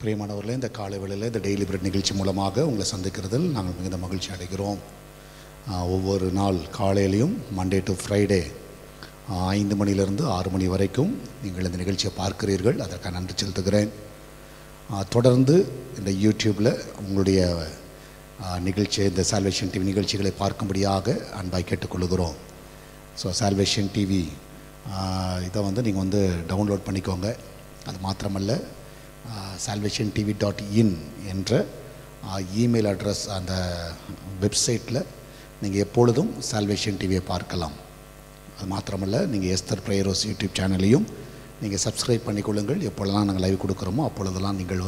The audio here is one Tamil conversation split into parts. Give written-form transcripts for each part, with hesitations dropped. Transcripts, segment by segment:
பிரியமானவர்களே, இந்த காலை வேளையில் இந்த டெய்லி பிரெட் நிகழ்ச்சி மூலமாக உங்களை சந்திக்கிறதில் நாங்கள் மிகுந்த மகிழ்ச்சி அடைகிறோம். ஒவ்வொரு நாள் காலையிலையும் மண்டே டு ஃப்ரைடே 5 மணிலிருந்து 6 மணி வரைக்கும் நீங்கள் இந்த நிகழ்ச்சியை பார்க்கிறீர்கள். அதற்காக நன்றி செலுத்துகிறேன். தொடர்ந்து இந்த யூடியூப்பில் உங்களுடைய நிகழ்ச்சி, இந்த சால்வேஷன் டிவி நிகழ்ச்சிகளை பார்க்கும்படியாக அன்பாய் கேட்டுக்கொள்கிறோம். ஸோ சால்வேஷன் டிவி இதை நீங்கள் டவுன்லோட் பண்ணிக்கோங்க. அது மாத்திரமல்ல, salvationtv.in என்ற இமெயில் அட்ரஸ், அந்த வெப்சைட்டில் நீங்கள் எப்பொழுதும் சால்வேஷன் டிவியை பார்க்கலாம். அது மாத்திரமல்ல, நீங்கள் எஸ்தர் பிரேயரோஸ் யூடியூப் சேனலையும் நீங்கள் சப்ஸ்கிரைப் பண்ணிக்கொள்ளுங்கள். எப்பொழுதெல்லாம் நாங்கள் லைவ் கொடுக்குறோமோ அப்பொழுதெல்லாம் நீங்கள்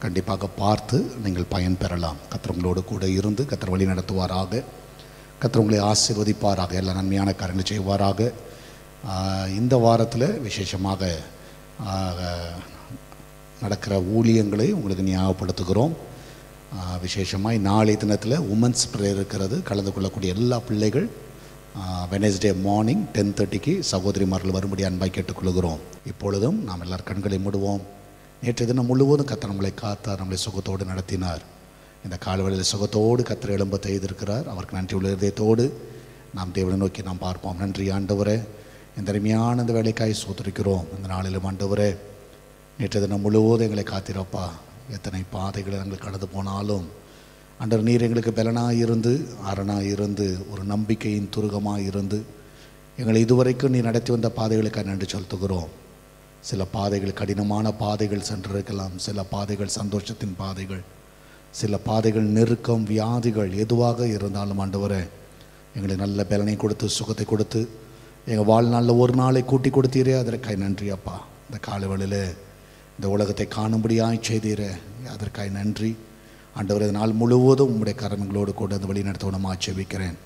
கண்டிப்பாக பார்த்து நீங்கள் பயன் பெறலாம். கர்த்தர் உங்களோடு கூட இருந்து கர்த்தர் வழி நடத்துவாராக. கர்த்தர் உங்களை ஆசீர்வதிப்பாராக, எல்லா நன்மையான காரியங்களை செய்வாராக. இந்த வாரத்தில் விசேஷமாக நடக்கிற ஊழியங்களை உங்களுக்கு ஞாபகப்படுத்துகிறோம். விசேஷமாக நாளைய தினத்தில் உமன்ஸ் ப்ரேயர் இருக்கிறது. கலந்து கொள்ளக்கூடிய எல்லா பிள்ளைகள் வெனஸ்டே மார்னிங் 10:30 சகோதரிமார்கள் வரும்படி அன்பாய் கேட்டுக்கொள்கிறோம். இப்பொழுதும் நாம் எல்லார் கண்களை மூடுவோம். நேற்று தினம் முழுவதும் கர்த்தர் நம்மளை காத்தார், நம்மளை சுகத்தோடு நடத்தினார். இந்த காலவெளியில் சுகத்தோடு கர்த்தர் எழும்ப செய்திருக்கிறார். அவருக்கு நன்றி உள்ள இதயத்தோடு நாம் தேவனை நோக்கி நாம் பார்ப்போம். நன்றி ஆண்டவரே, இந்த அருமையான இந்த வேலைக்காய் சோதரிக்கிறோம். இந்த நாளிலும் ஆண்டவரே, நேற்று தினம் முழுவதும் எங்களை காத்திரப்பா. எத்தனை பாதைகளை நாங்கள் கடந்து போனாலும் ஆண்டவர் நீர் எங்களுக்கு பலனாக இருந்து, அரணாக இருந்து, ஒரு நம்பிக்கையின் துருகமாக இருந்து எங்களை இதுவரைக்கும் நீ நடத்தி வந்த பாதைகளுக்காக நன்றி செலுத்துகிறோம். சில பாதைகள் கடினமான பாதைகள் சென்றிருக்கலாம், சில பாதைகள் சந்தோஷத்தின் பாதைகள், சில பாதைகள் நெருக்கம், வியாதிகள், எதுவாக இருந்தாலும் ஆண்டவரே எங்களுக்கு நல்ல பலனை கொடுத்து சுகத்தை கொடுத்து எங்கள் வாழ்நாளில் ஒரு நாளை கூட்டி கொடுத்தீரே, அதற்காக நன்றி அப்பா. இந்த காலவெளியில் இந்த உலகத்தை காணும்படியாய் செய்தீரே, அதற்காக நன்றி ஆண்டவர். இந்த நாள் முழுவதும் உங்களுடைய கரங்களோடு கூட அந்த வழி நடத்தணுமா செபிக்கிறேன்.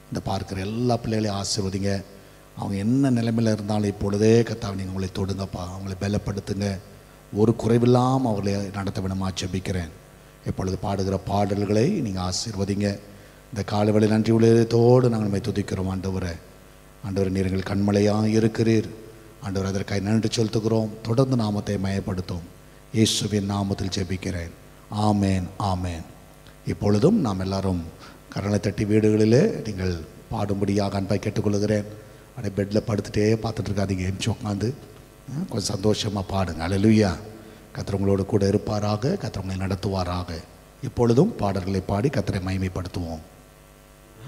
இந்த பார்க்குற எல்லா பிள்ளைகளையும் ஆசீர்வதிங்க. அவங்க என்ன நிலைமையில் இருந்தாலும் இப்பொழுதே கர்த்தாவே நீங்கள் உங்களை தொடுங்கப்பா, அவங்களை பலப்படுத்துங்க. ஒரு குறைவில்லாமல் அவர்களை நடத்த வேணுமா செபிக்கிறேன். இப்பொழுது பாடுகிற பாடல்களை நீங்கள் ஆசீர்வதிங்க. இந்த காலவெளி நன்றி உள்ளதோடு நாங்கள் நம்மை துதிக்கிறோம். ஆண்டவரை நீர் எங்கள் கண்மலையாக இருக்கிறீர். ஆண்டவர், அதற்காக நன்றி செலுத்துகிறோம். தொடர்ந்து நாமத்தை மயப்படுத்தும். இயேசுவின் நாமத்தில் ஜெபிக்கிறேன். ஆமேன், ஆமேன். இப்பொழுதும் நாம் எல்லாரும் கரங்களை தட்டி வீடுகளிலே நீங்கள் பாடும்படியாக அன்பாய் கேட்டுக்கொள்கிறேன். அப்படியே பெட்டில் படுத்துகிட்டே பார்த்துட்டு இருக்காதீங்க, எம்சி உட்காந்து கொஞ்சம் சந்தோஷமாக பாடுங்க. அல்லேலூயா. கர்த்தர் உங்களோடு கூட இருப்பாராக, கர்த்தர் உங்களை நடத்துவாராக. இப்பொழுதும் பாடல்களை பாடி கர்த்தரை மகிமைப்படுத்துவோம்.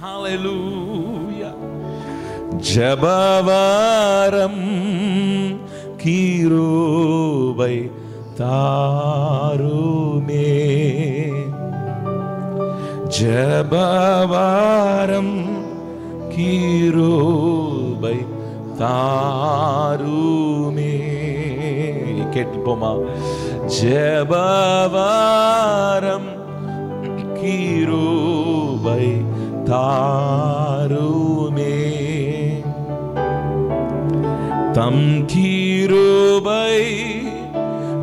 ஹல்லேலூயா. ஜபவாரம் கிருபை தாருமே, ஜபவாரம் கிருபை தாருமே. கேட்போமா? ஜபவாரம் கிருபை தாருமே, தம் கிருபை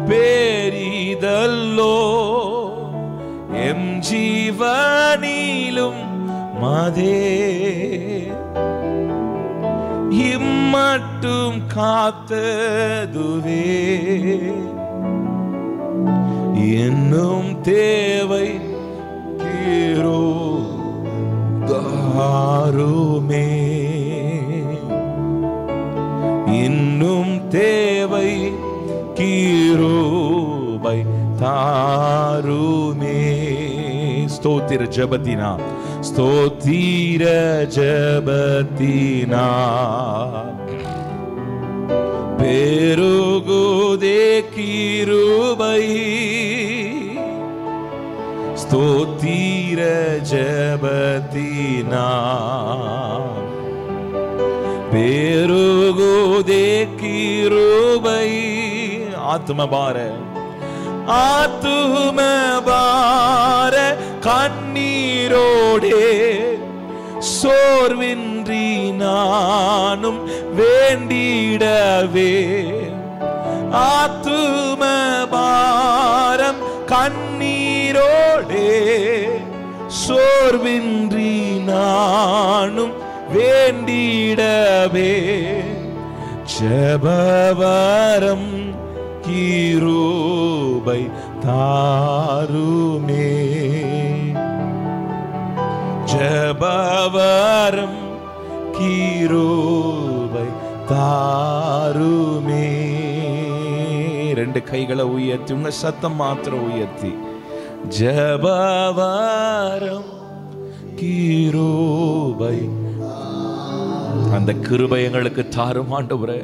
பெரிதல்லோ, எம் ஜீவனிலும் மதே, இம்மட்டும் காத்ததுவே, இன்னும் தேவை தாருமே, இன்னும் தேவை கிருபை தாருமே. ஸ்தோத்திர ஜபத்தினா, ஸ்தோத்திர ஜபத்தினா பெருகுதே கிருபை, ஸ்தோத்திர ஜபத்தினா பெருகுதே கிருபை. ஆத்மபார கண்ணீரோடே சோர்வின்றி நானும் வேண்டிடவே, ஆத்துமபாரம் கண்ணீரோடே சோர்வின்றி நானும் வேண்டிடவே, ஜபவரம் கிருபை தாருமே. ஜெபவரம் கிருபை தாருமே. ரெண்டு கைகளை உயர்த்தி, உங்க சத்தம் மாத்திரம் உயர்த்தி, ஜெபவரம் கிருபை, அந்த கிருபை எங்களுக்கு தாரும் ஆண்டவரே.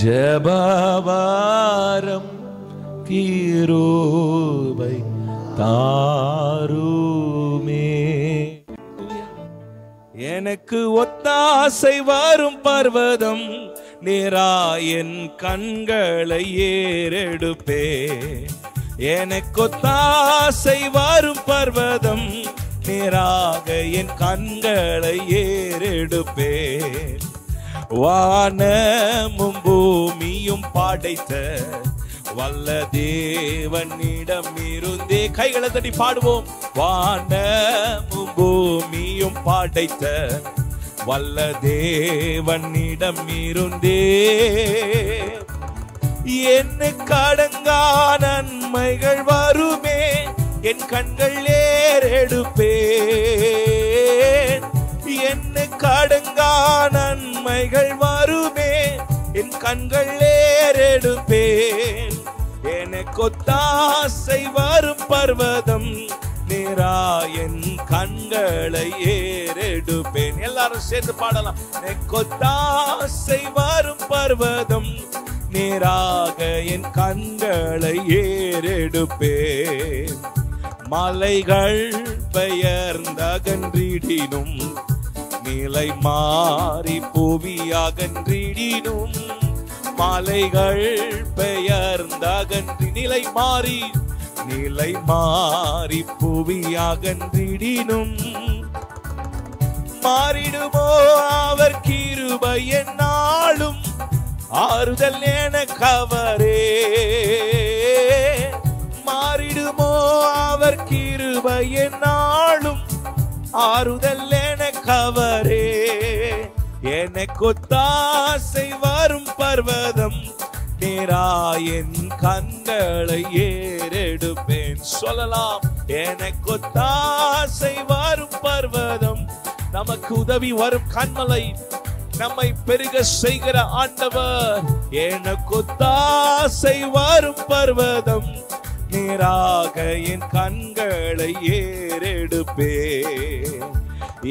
ஜெபவரம் கிருபை தாருமே. எனக்கு ஒத்தாசை வரும் பர்வதம் நேராயன் கண்களை ஏறெடுப்பே. எனக்கு ஒத்தாசை வரும் பர்வதம் நேராக என் கண்களை ஏறெடுப்பே. வானமும் பூமியும் படைத்த வல்ல தேவனிடம் இருந்தே, கைகளை தட்டி பாடுவோம். வானமும் பூமியும் படைத்த வல்ல தேவனிடம் இருந்தே எனக்கு அடங்கா நன்மைகள் வருமே. என் கண்கள் ஏறெடுப்பேன். எனக்கு அடங்கா நன்மைகள் வருமே. என் கண்கள் ஏறெடுப்பேன். எனக்கு ஒத்தாசை வரும் பர்வதம் நேராயன் கண்களை ஏறெடுப்பேன். எல்லாரும் சேர்ந்து பாடலாம். எனக்கு ஒத்தாசை வரும் பர்வதம் நேராக என் கண்களை ஏறெடுப்பேன். மலைகள் பெயர்ந்தகன்றிடினும் நிலை மாறி புவியகன்றிடினும், மலைகள் பெயர்ந்தகன்றி நிலை மாறி புவியகன்றிடினும், மாறிடுமோ அவர் கிருபை என்னாலும் ஆறுதல் எனக்கு அவரே. மாறிடுமோ அவர் கிருபை என்னாலும் ஆறுதல் எனக்கு அவரே. எனக்கு ஒத்தாசை வரும் பர்வதம் நேராயன் கண்களை ஏறெடுப்பேன். சொல்லலாம். எனக்கு ஒத்தாசை வரும் பர்வதம், நமக்கு உதவி வரும் கண்மலை, நம்மை பெருக செய்கிற ஆண்டவர். எனக்கு ஒத்தாசை வரும் பர்வதம் நேராக என் கண்களை ஏறெடுப்பேன்.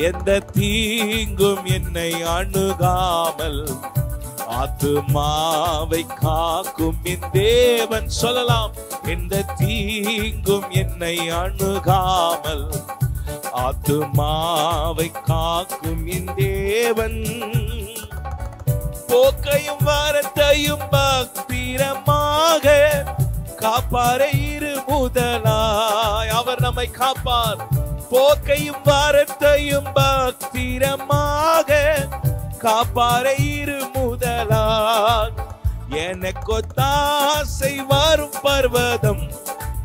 எந்த தீங்கும் என்னை அணுகாமல் ஆத்துமாவை காக்கும் என் தேவன். சொல்லலாம். எந்த தீங்கும் என்னை அணுகாமல் ஆத்துமாவை காக்கும் என் தேவன். போக்கையும் வாரத்தையும் பக்திரமாக காப்பாரை இரு முதலாய். அவர் நம்மை காப்பார். போக்கையும் வாரத்தையும் பக்திரமாக காப்பாரை இரு முதலாய். எனக்கு ஒத்தாசை வரும் பர்வதம்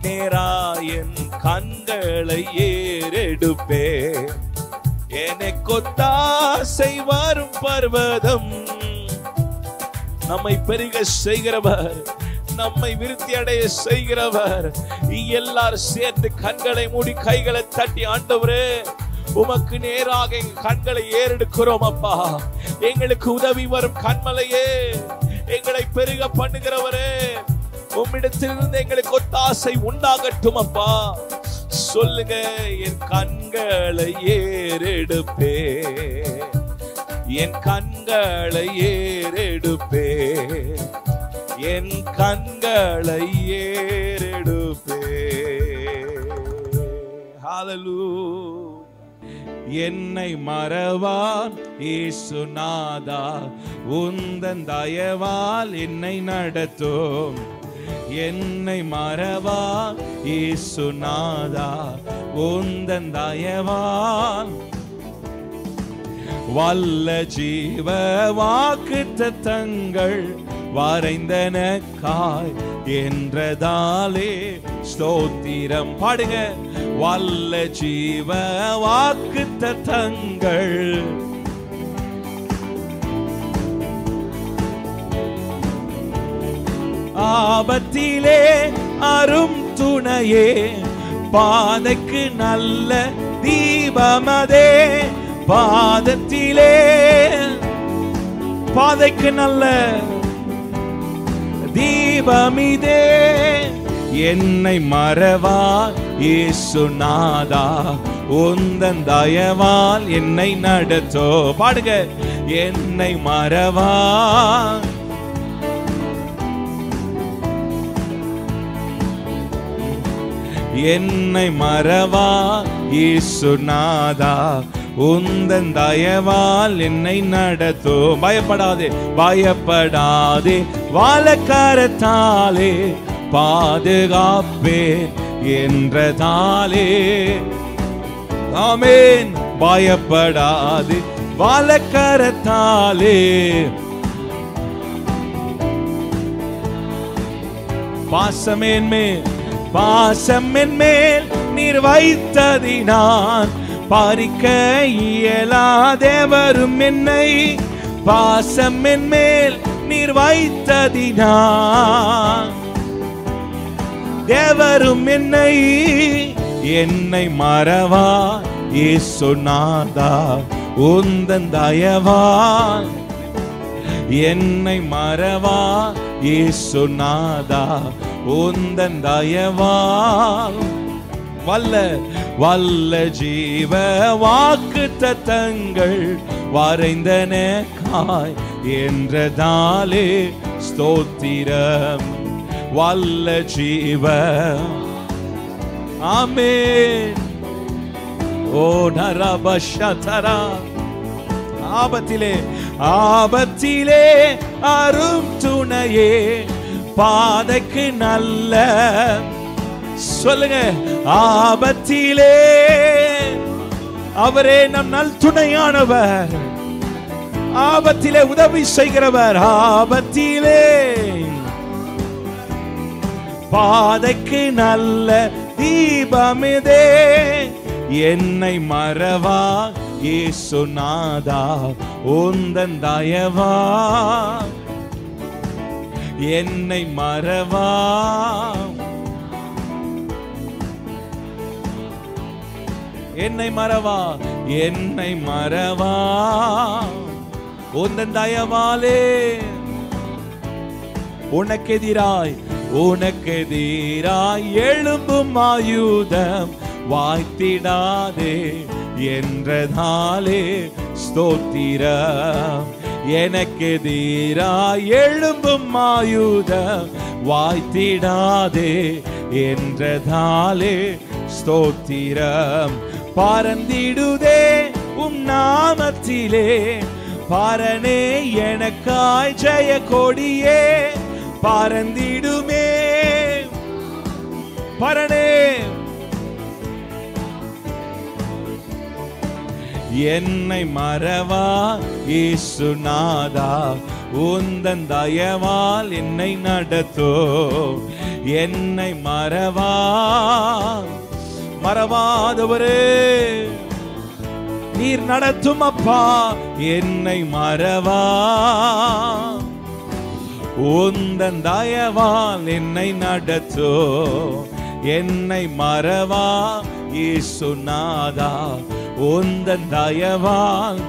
நேராயன் கண்களை ஏறெடுப்பே. எனக்கு ஒத்தாசை வரும் பர்வதம், நம்மை பெருக செய்கிறவர், நம்மை விருத்தி அடைய செய்கிறவர். எல்லாரும் சேர்ந்து கண்களை மூடி கைகளை தட்டி, ஆண்டவரே உமக்கு நேராக எங்க கண்களை ஏறெடுக்கிறோம் அப்பா. எங்களுக்கு உதவி வரும் கண்மலையே, எங்களை பெருக பண்ணுகிறவரே, உம்மிடத்திலிருந்து எங்களுக்கு ஒத்தாசை உண்டாகட்டும் அப்பா. சொல்லுங்க. என் கண்களை ஏறெடுப்பே, என் கண்களை ஏறெடுப்பே, என் கண்களை ஏறெடுப்பே. ஹல்லேலூயா. என்னை மறவான் இயேசுநாதா, உந்தன் தயவால் என்னை நடத்தும். என்னை மறவான் இயேசுநாதா, உந்தன் தயவால் வல்ல ஜீவ வாக்குத்தத்தங்கள் வரைந்தனக்காய் என்றதாலே ஸ்தோத்திரம். பாடுங்க. வல்ல ஜீவ வாக்குத்தத்தங்கள் ஆபத்திலே அரும் துணையே, பாதைக்கு நல்ல தீபமதே, பாதத்திலே பாதைக்கு நல்ல தீபமிதே. என்னை மறவா இயேசுநாதா, உந்தன் தயவால் என்னை நடத்தோ. பாடுங்க. என்னை மறவா, என்னை மறவா இயேசுநாதா, உந்தன் தயவால் என்னை நடத்தோ. பயப்படாதே பயப்படாதே, வாழக்கரத்தாலே பாதுகாப்பேன் என்றதாலே. ஆமென். பயப்படாதே, வாழக்கரத்தாலே. பாசம் என்மேல் நீர் வைத்ததினான், பறிக்க இயலாதேவரும் என்னை. பாசம் என்மேல் நீர் வைத்ததினான், தேவரும் என்னை. என்னை மறவா இயேசுநாதா, உந்தன் தயவால். என்னை மறவா இயேசுநாதா, உந்தன் தயவால். வல்ல ஜீவ வாக்குத்தத்தங்கள் வரைந்தனக்காய் என்றதாலே ஸ்தோத்திரம். வல்ல ஜீவ. ஆமென். ஓ நரபஷதரா. ஆபத்திலே அரும் துணையே, பாதைக்கு நல்ல. சொல்லுங்க. ஆபத்திலே அவரே நம் நல் துணையானவர், ஆபத்திலே உதவி செய்கிறவர். ஆபத்திலே பாதைக்கு நல்ல தீபமிதே. என்னை மறவா இயேசுநாதா, உந்தன் தயவா. என்னை மறவா, என்னை மறவா, என்னை மறவா, உந்தன் தயவாலே. உனக்கெதிராய் எழும்பும் ஆயுதம் வாய்த்திடாதே என்றதாலே ஸ்தோத்திரம். எனக்கெதிராய் எழும்பும் ஆயுதம் வாய்த்திடாதே என்றதாலே ஸ்தோத்திரம். பறந்திடுதே உம் நாமத்திலே, பரனே எனக்காய் ஜெய கொடியே. பறந்திடுமே பரனே. என்னை மறவா இயேசுநாதா, உந்தன் தயவால் என்னை நடத்தோ. என்னை மறவாதவரே நீர் நடத்தும் அப்பா. என்னை மறவா, உந்தன் தயவால் என்னை நடத்தோ. என்னை மறவா இயேசுநாதா, உந்தன் தயவால்.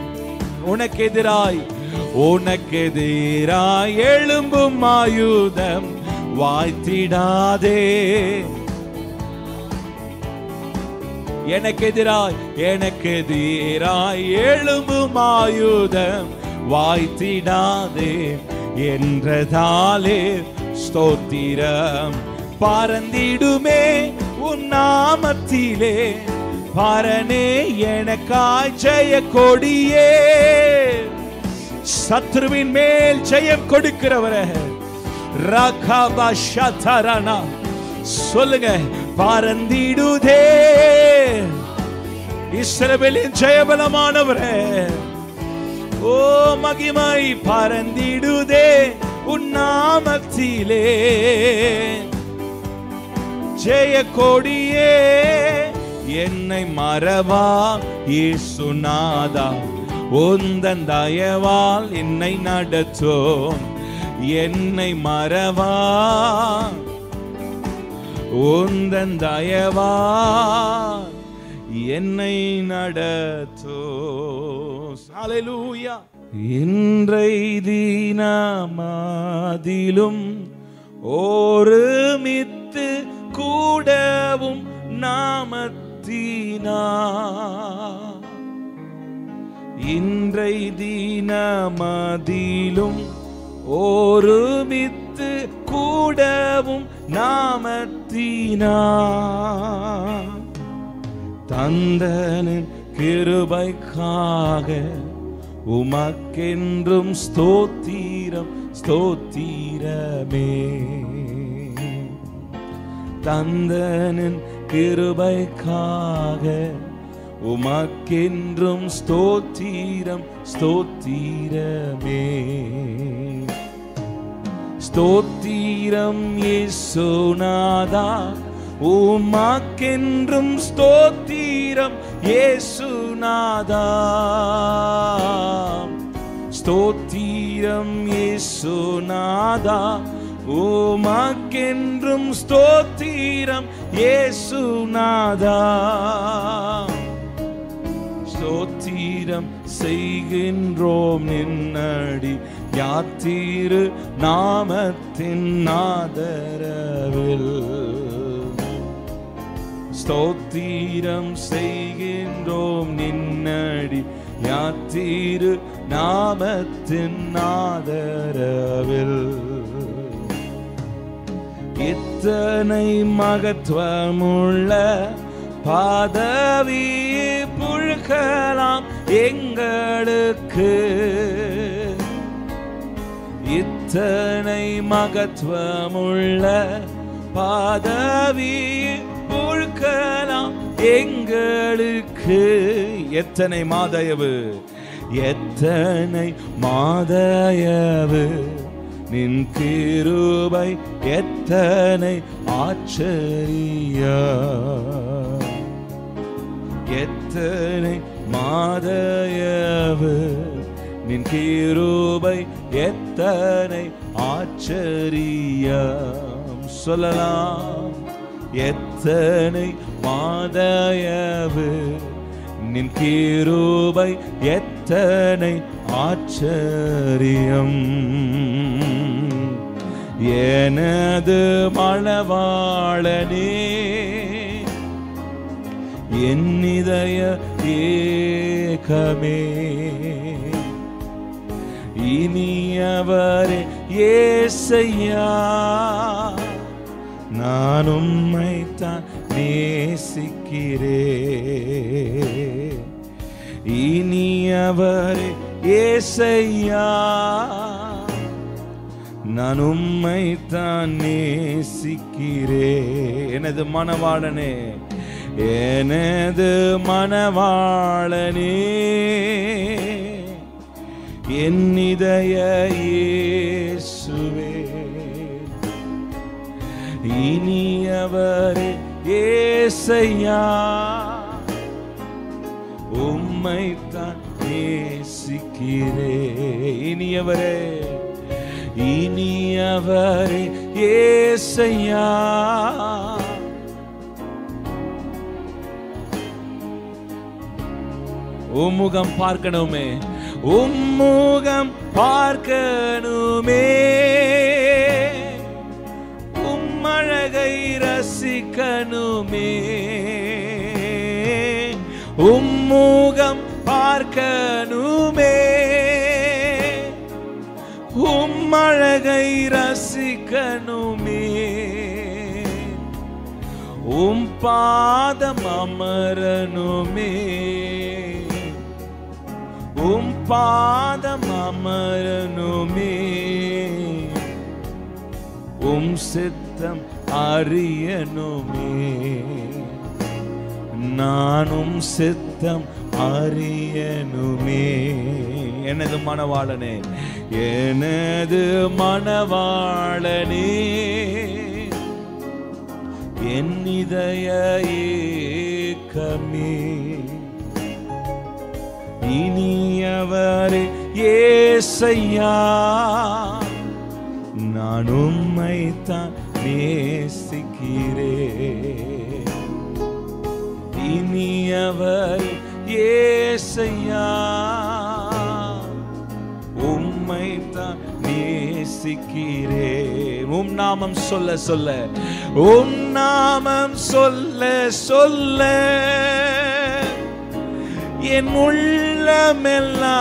உனக்கெதிராய் எழும்பும் ஆயுதம் வாய்த்திடாதே. எனக்கெதிராய் எழும்பும் ஆயுதம் வாய்த்திடாதே என்றதாலே ஸ்தோத்திரம். பறந்திடுமே உன் நாமத்திலே, பரனே எனக்காய் ஜெய கொடியே. சத்ருவின் மேல் ஜெயம் கொடுக்கிறவரே. ரகபஷதரனா. சொல்லுங்க. பறந்திடுதே இஸ்ரவேலின் ஜெயபலமானவரே. ஓ மகிமை பறந்திடுதே உன் நாமத்திலே, ஜெய கொடியே. என்னை மறவா இயேசுநாதா, உந்தன் தயவால் என்னை நடத்தோம். என்னை மறவா, உந்தன் தயவா என்னை நடத்தோ. ஹல்லேலூயா. இன்றை தினமாதிலும் ஒருமித்து கூடவும் நாமத்தினா. இன்றை தினமதிலும் ஒருமித்து கூடவும் நாமத்தினா. தந்தனின் கிருபைக்காக உமக்கென்றும் ஸ்தோத்திரம் ஸ்தோத்திரமே. தந்தனின் கிருபைக்காக உமக்கென்றும் ஸ்தோத்திரம் ஸ்தோத்திரமே. ஸ்தோத்திரம் இயேசுநாதா, உமக்கென்றும் ஸ்தோத்திரம் இயேசுநாதா. ஸ்தோத்திரம் இயேசுநாதா, உமக்கென்றும் ஸ்தோத்திரம் இயேசுநாதா. ஸ்தோத்திரம் செய்கின்றோம் நின்னடி யாத்திரு நாமத்தின் ஆதரவில். ஸ்தோத்திரம் செய்கின்றோம் நின்னடி யாத்திரு நாமத்தின் ஆதரவில். இத்தனை மகத்துவமுள்ள பதவி புழுக்கலாம் எங்களுக்கு. இத்தனை மகத்துவமுள்ள பதவி புழுக்கலாம் எங்களுக்கு. எத்தனை மாதயவு, எத்தனை மாதயவு, நின் கிருபை எத்தனை ஆச்சரியம். எத்தனை மாதயவு, நின் கிருபை எத்தனை ஆச்சரியம். சொல்லலாம். எத்தனை மாதயவு, நின் கிருபை எத்தனை ஆச்சரியம். எனது மணவாளனே, என் இதய ஏகமே, இனியவரே ஏசையா, நான் உம்மைத்தான் நேசிக்கிறேன். இனியவரே ஏசையா, நான் உம்மைத்தான் நேசிக்கிறேன். எனது மணவாளனே, எனது மணவாளனே, என் இதய இயேசுவே, இனியவரே ஏசையா, உம்மைத்தான் நேசிக்கிறேன். இனியவரே, இனியவரே ஏசையா, உம்முகம் பார்க்கணுமே, உம்முகம் பார்க்கணுமே, உம்மழகை ரசிக்கணுமே, உம்முகம் பார்க்கணுமே, உம்மழகை ரசிக்கணுமே, உம் பாதம் அமரணுமே, உம் பாதம் அமரணுமே, உம் சித்தம் அறியணுமே, நானும் சித்தம் அறியணுமே. எனது மணவாளனே, எனது மணவாளனே, என் இதய ஏக்கமே, இனியவரே ஏசையா, நான் உம்மைத்தான் நேசிக்கிறேன். இனியவர் ஏசையா, உம்மைத்தான் நேசிக்கிறேன். உம் நாமம் சொல்ல சொல்ல, உம் நாமம் சொல்ல சொல்ல என் உள்ளமெல்லாம்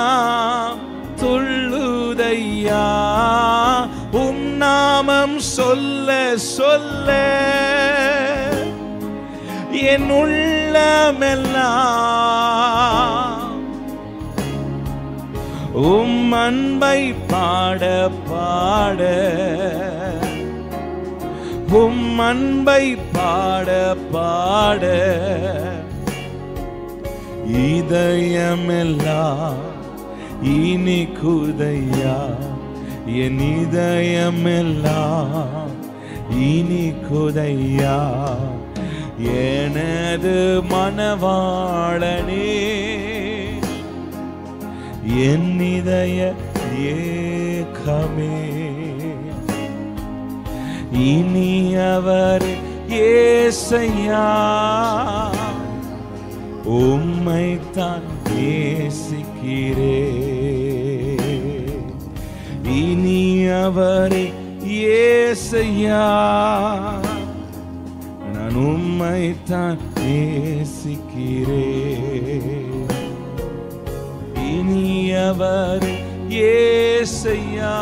துள்ளுதையா. உம் நாமம் சொல்ல சொல்ல என் உள்ளமெல்லாம் உம் அன்பை பாட பாட, உம் அன்பை பாட பாட இதயமெல்லாம் இனிக்குதையா. என் இதயமெல்லாம் இனிக்குதையா. எனது மனவாளனே, என் இதய ஏக்கமே, இனியவர் ஏசையா, உம்மைத்தான் நேசிக்கிறேன். இனியவர் ஏசையா, நான் உம்மைத்தான் நேசிக்கிறேன். இனியவர் ஏசையா,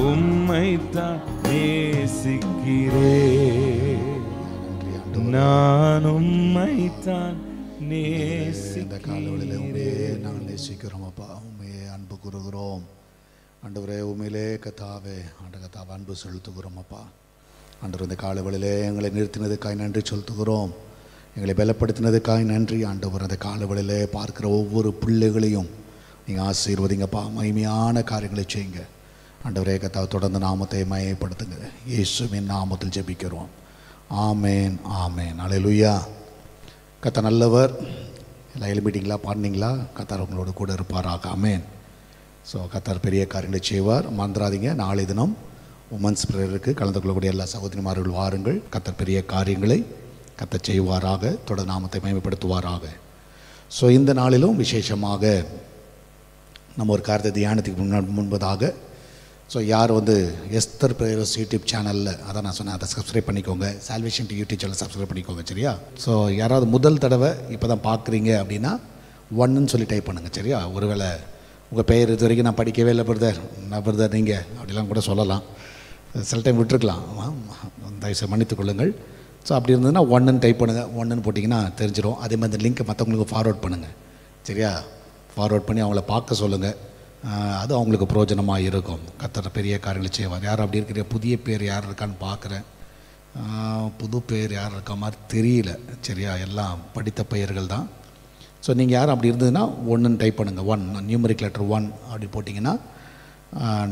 உம்மைத்தான் நேசிக்கிறேன். நான் உம்மைத்தான் நேசிக்கிறேன். இந்த காலவெளியிலே உண்மையே நாங்கள் நேசிக்கிறோம் அப்பா, உண்மையே அன்பு கூறுகிறோம் ஆண்டவரே. உண்மையிலே கத்தாவே கத்தாவை அன்பு செலுத்துகிறோம் அப்பா. ஆண்டவர் இந்த காலவெளியிலே எங்களை நிறுத்தினதுக்காய் நன்றி செலுத்துகிறோம். எங்களை பலப்படுத்தினதுக்காய் நன்றி ஆண்டவர். அந்த காலவெளியிலே பார்க்கிற ஒவ்வொரு பிள்ளைகளையும் நீங்கள் ஆசீர்வதிங்கப்பா, மகிமையான காரியங்களை செய்யுங்க ஆண்டவரே. கத்தாவை தொடர்ந்து நாமத்தை மயப்படுத்துங்க. இயேசுவின் நாமத்தில் ஜெபிக்கிறோம். ஆமேன் ஆமேன். அல்லேலூயா. கர்த்தர் நல்லவர். எல்லாம் எழுப்பிட்டீங்களா, பாடினீங்களா? கர்த்தர் உங்களோட கூட இருப்பாராக. ஆமேன். ஸோ கர்த்தர் பெரிய காரியங்களை செய்வார். மறந்துடாதீங்க, நாளை தினம் உமன்ஸ் பிரேயருக்கு கலந்து கொள்ளக்கூடிய எல்லா சகோதரிமார்கள் வாருங்கள். கர்த்தர் பெரிய காரியங்களை கர்த்தர் செய்வாராக, தொடர் நாமத்தை மேம்படுத்துவாராக. ஸோ இந்த நாளிலும் விசேஷமாக நம்ம ஒரு காரியத்தை தியானத்துக்கு முன்பதாக, ஸோ யார் எஸ்தர் பிரேயர்ஸ் யூடியூப் சேனலில், அதான் நான் சொன்னேன், அதை சப்ஸ்கிரைப் பண்ணிக்கோங்க. சால்வேஷன் யூடியூப் சேனல் சப்ஸ்கிரைப் பண்ணிக்கோங்க, சரியா? ஸோ யாராவது முதல் தடவை இப்போ தான் பார்க்குறீங்க அப்படின்னா 1ன்னு சொல்லி டைப் பண்ணுங்கள், சரியா? ஒருவேளை உங்கள் பெயர் இது வரைக்கும் நான் படிக்கவே இல்லை பிரதர், நான் பிரதர் நீங்கள் அப்படிலாம் கூட சொல்லலாம், சில டைம் விட்டுருக்கலாம், தயவுசெய்து மன்னித்துக் கொள்ளுங்கள். ஸோ அப்படி இருந்ததுன்னா 1ன்னு டைப் பண்ணுங்கள். 1ன்னு போட்டிங்கன்னா தெரிஞ்சிடும். அதே மாதிரி இந்த லிங்க்கை மற்றவங்களுக்கு ஃபார்வர்ட் பண்ணுங்கள், சரியா? ஃபார்வர்ட் பண்ணி அவங்கள பார்க்க சொல்லுங்கள். அது அவங்களுக்கு பிரயோஜனமாக இருக்கும். கர்த்தர் பெரிய காரியங்களை செய்வார். யார் அப்படி இருக்கிற புதிய பேர் யார் இருக்கான்னு பார்க்குறேன். புது பேர் யார் இருக்க மாதிரி தெரியல, சரியா? எல்லாம் படித்த பெயர்கள் தான். ஸோ நீங்கள் யாரும் அப்படி இருந்ததுன்னா 1ன்னு டைப் பண்ணுங்கள். 1 நியூமரிக் லெட்டர் 1 அப்படி போட்டிங்கன்னா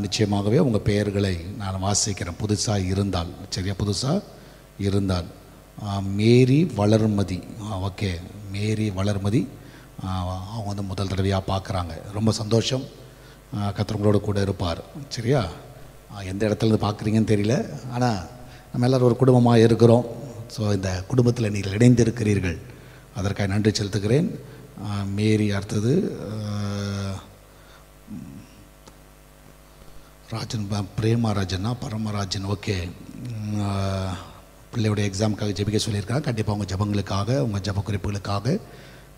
நிச்சயமாகவே உங்கள் பெயர்களை நான் வாசிக்கிறேன், புதுசாக இருந்தால், சரியா? புதுசாக இருந்தால் மேரி வளர்மதி, ஓகே, மேரி வளர்மதி, அவங்க முதல் தடவையாக பார்க்குறாங்க. ரொம்ப சந்தோஷம். கர்த்தர் உங்களோட கூட இருப்பார், சரியா? எந்த இடத்துலேருந்து பார்க்குறீங்கன்னு தெரியல, ஆனால் நம்ம எல்லோரும் ஒரு குடும்பமாக இருக்கிறோம். ஸோ இந்த குடும்பத்தில் நீங்கள் இணைந்திருக்கிறீர்கள், அதற்காக நன்றி செலுத்துகிறேன். மேரி, அடுத்தது ராஜன், பிரேமராஜனா பரமராஜன், ஓகே. பிள்ளையோடைய எக்ஸாமுக்காக ஜெபிக்க சொல்லியிருக்காங்க. கண்டிப்பாக உங்கள் ஜபங்களுக்காக, உங்கள் ஜப குறிப்புகளுக்காக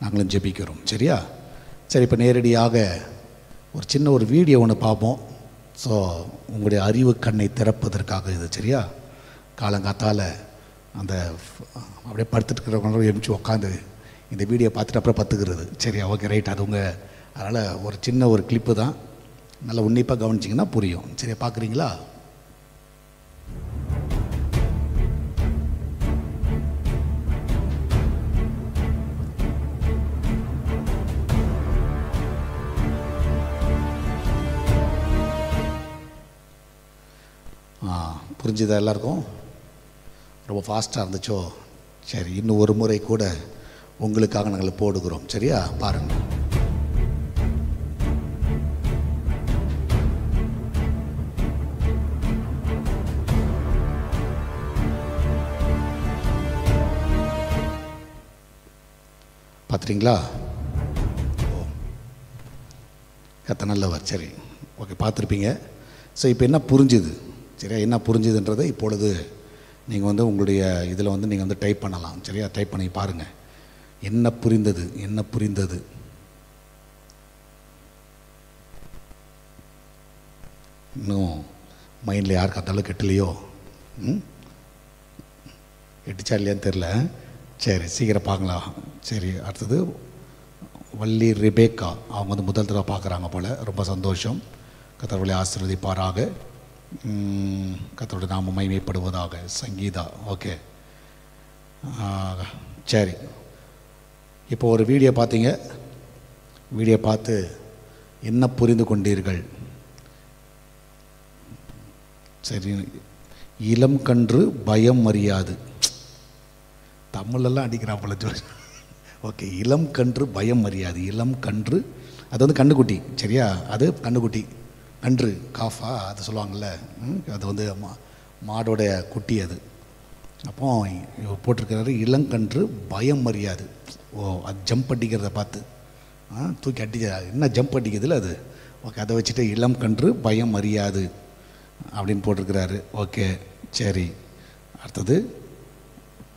நாங்களும் ஜெபிக்கிறோம், சரியா? சரி, இப்போ நேரடியாக ஒரு சின்ன ஒரு வீடியோ ஒன்று பார்ப்போம். ஸோ உங்களுடைய அறிவு கண்ணை திறப்பதற்காக இது, சரியா? காலங்காத்தால் அந்த அப்படியே படுத்துட்டு இருக்கிறவங்களோட எழுச்சி உட்காந்து இந்த வீடியோ பார்த்துட்டு அப்புறம் பத்துக்கிறது, சரியா? Okay, right. அது உங்கள், அதனால் ஒரு சின்ன ஒரு கிளிப்பு தான், நல்லா உன்னிப்பாக கவனிச்சிங்கன்னா புரியும், சரியா? பார்க்குறீங்களா? புரிஞ்சுதா எல்லாருக்கும்? ரொம்ப ஃபாஸ்ட்டாக இருந்துச்சோ? சரி, இன்னும் ஒரு முறை கூட உங்களுக்காக நாங்கள் போடுகிறோம், சரியா? பாருங்கள். பார்த்துட்டிங்களா? ஓ, கத்த நல்லவர். சரி, ஓகே, பார்த்துருப்பீங்க. ஸோ இப்போ என்ன புரிஞ்சுது? சரியா, என்ன புரிஞ்சுதுன்றதை இப்பொழுது நீங்கள் வந்து உங்களுடைய இதில் வந்து நீங்கள் வந்து டைப் பண்ணலாம். சரியா, டைப் பண்ணி பாருங்கள். என்ன புரிந்தது, என்ன புரிந்தது? இன்னும் மைண்டில் யாருக்கு அந்த அளவுக்கு எட்டலையோ? எட்டுச்சா இல்லையான்னு தெரில. சரி, சீக்கிரம் பார்க்கலாம். சரி, அடுத்தது வள்ளி ரிபேக்கா. அவங்க வந்து முதல் தடவை பார்க்குறாங்க போல். ரொம்ப சந்தோஷம். கர்த்தருடைய ஆசீர்வதிப்பாராக. கர்த்தருடைய நாமம் மகிமைப்படுவதாக. சங்கீதா. ஓகே, சரி. இப்போ ஒரு வீடியோ பார்த்தீங்க. வீடியோ பார்த்து என்ன புரிந்து கொண்டீர்கள்? சரி, இளம் கன்று பயம் அறியாது. தமிழெல்லாம் அடிக்கிறாப்புல ஜோஸ். ஓகே, இளம் கன்று பயம் அறியாது. இளம் கன்று, அது வந்து கண்ணுக்குட்டி. சரியா, அது கண்ணுக்குட்டி. கன்று காஃபா அது சொல்லுவாங்கள்ல, அது வந்து மாடோடைய குட்டி அது. அப்போ போட்டிருக்கிறாரு, இளங்கன்று பயம் அறியாது. ஓ, அது ஜம்ப் அடிக்கிறத பார்த்து தூக்கி அடிக்க, என்ன ஜம்ப் அடிக்கிறதுல அது. ஓகே, அதை வச்சுட்டு இளம் கன்று பயம் அறியாது அப்படின்னு போட்டிருக்கிறாரு. ஓகே, சரி. அடுத்தது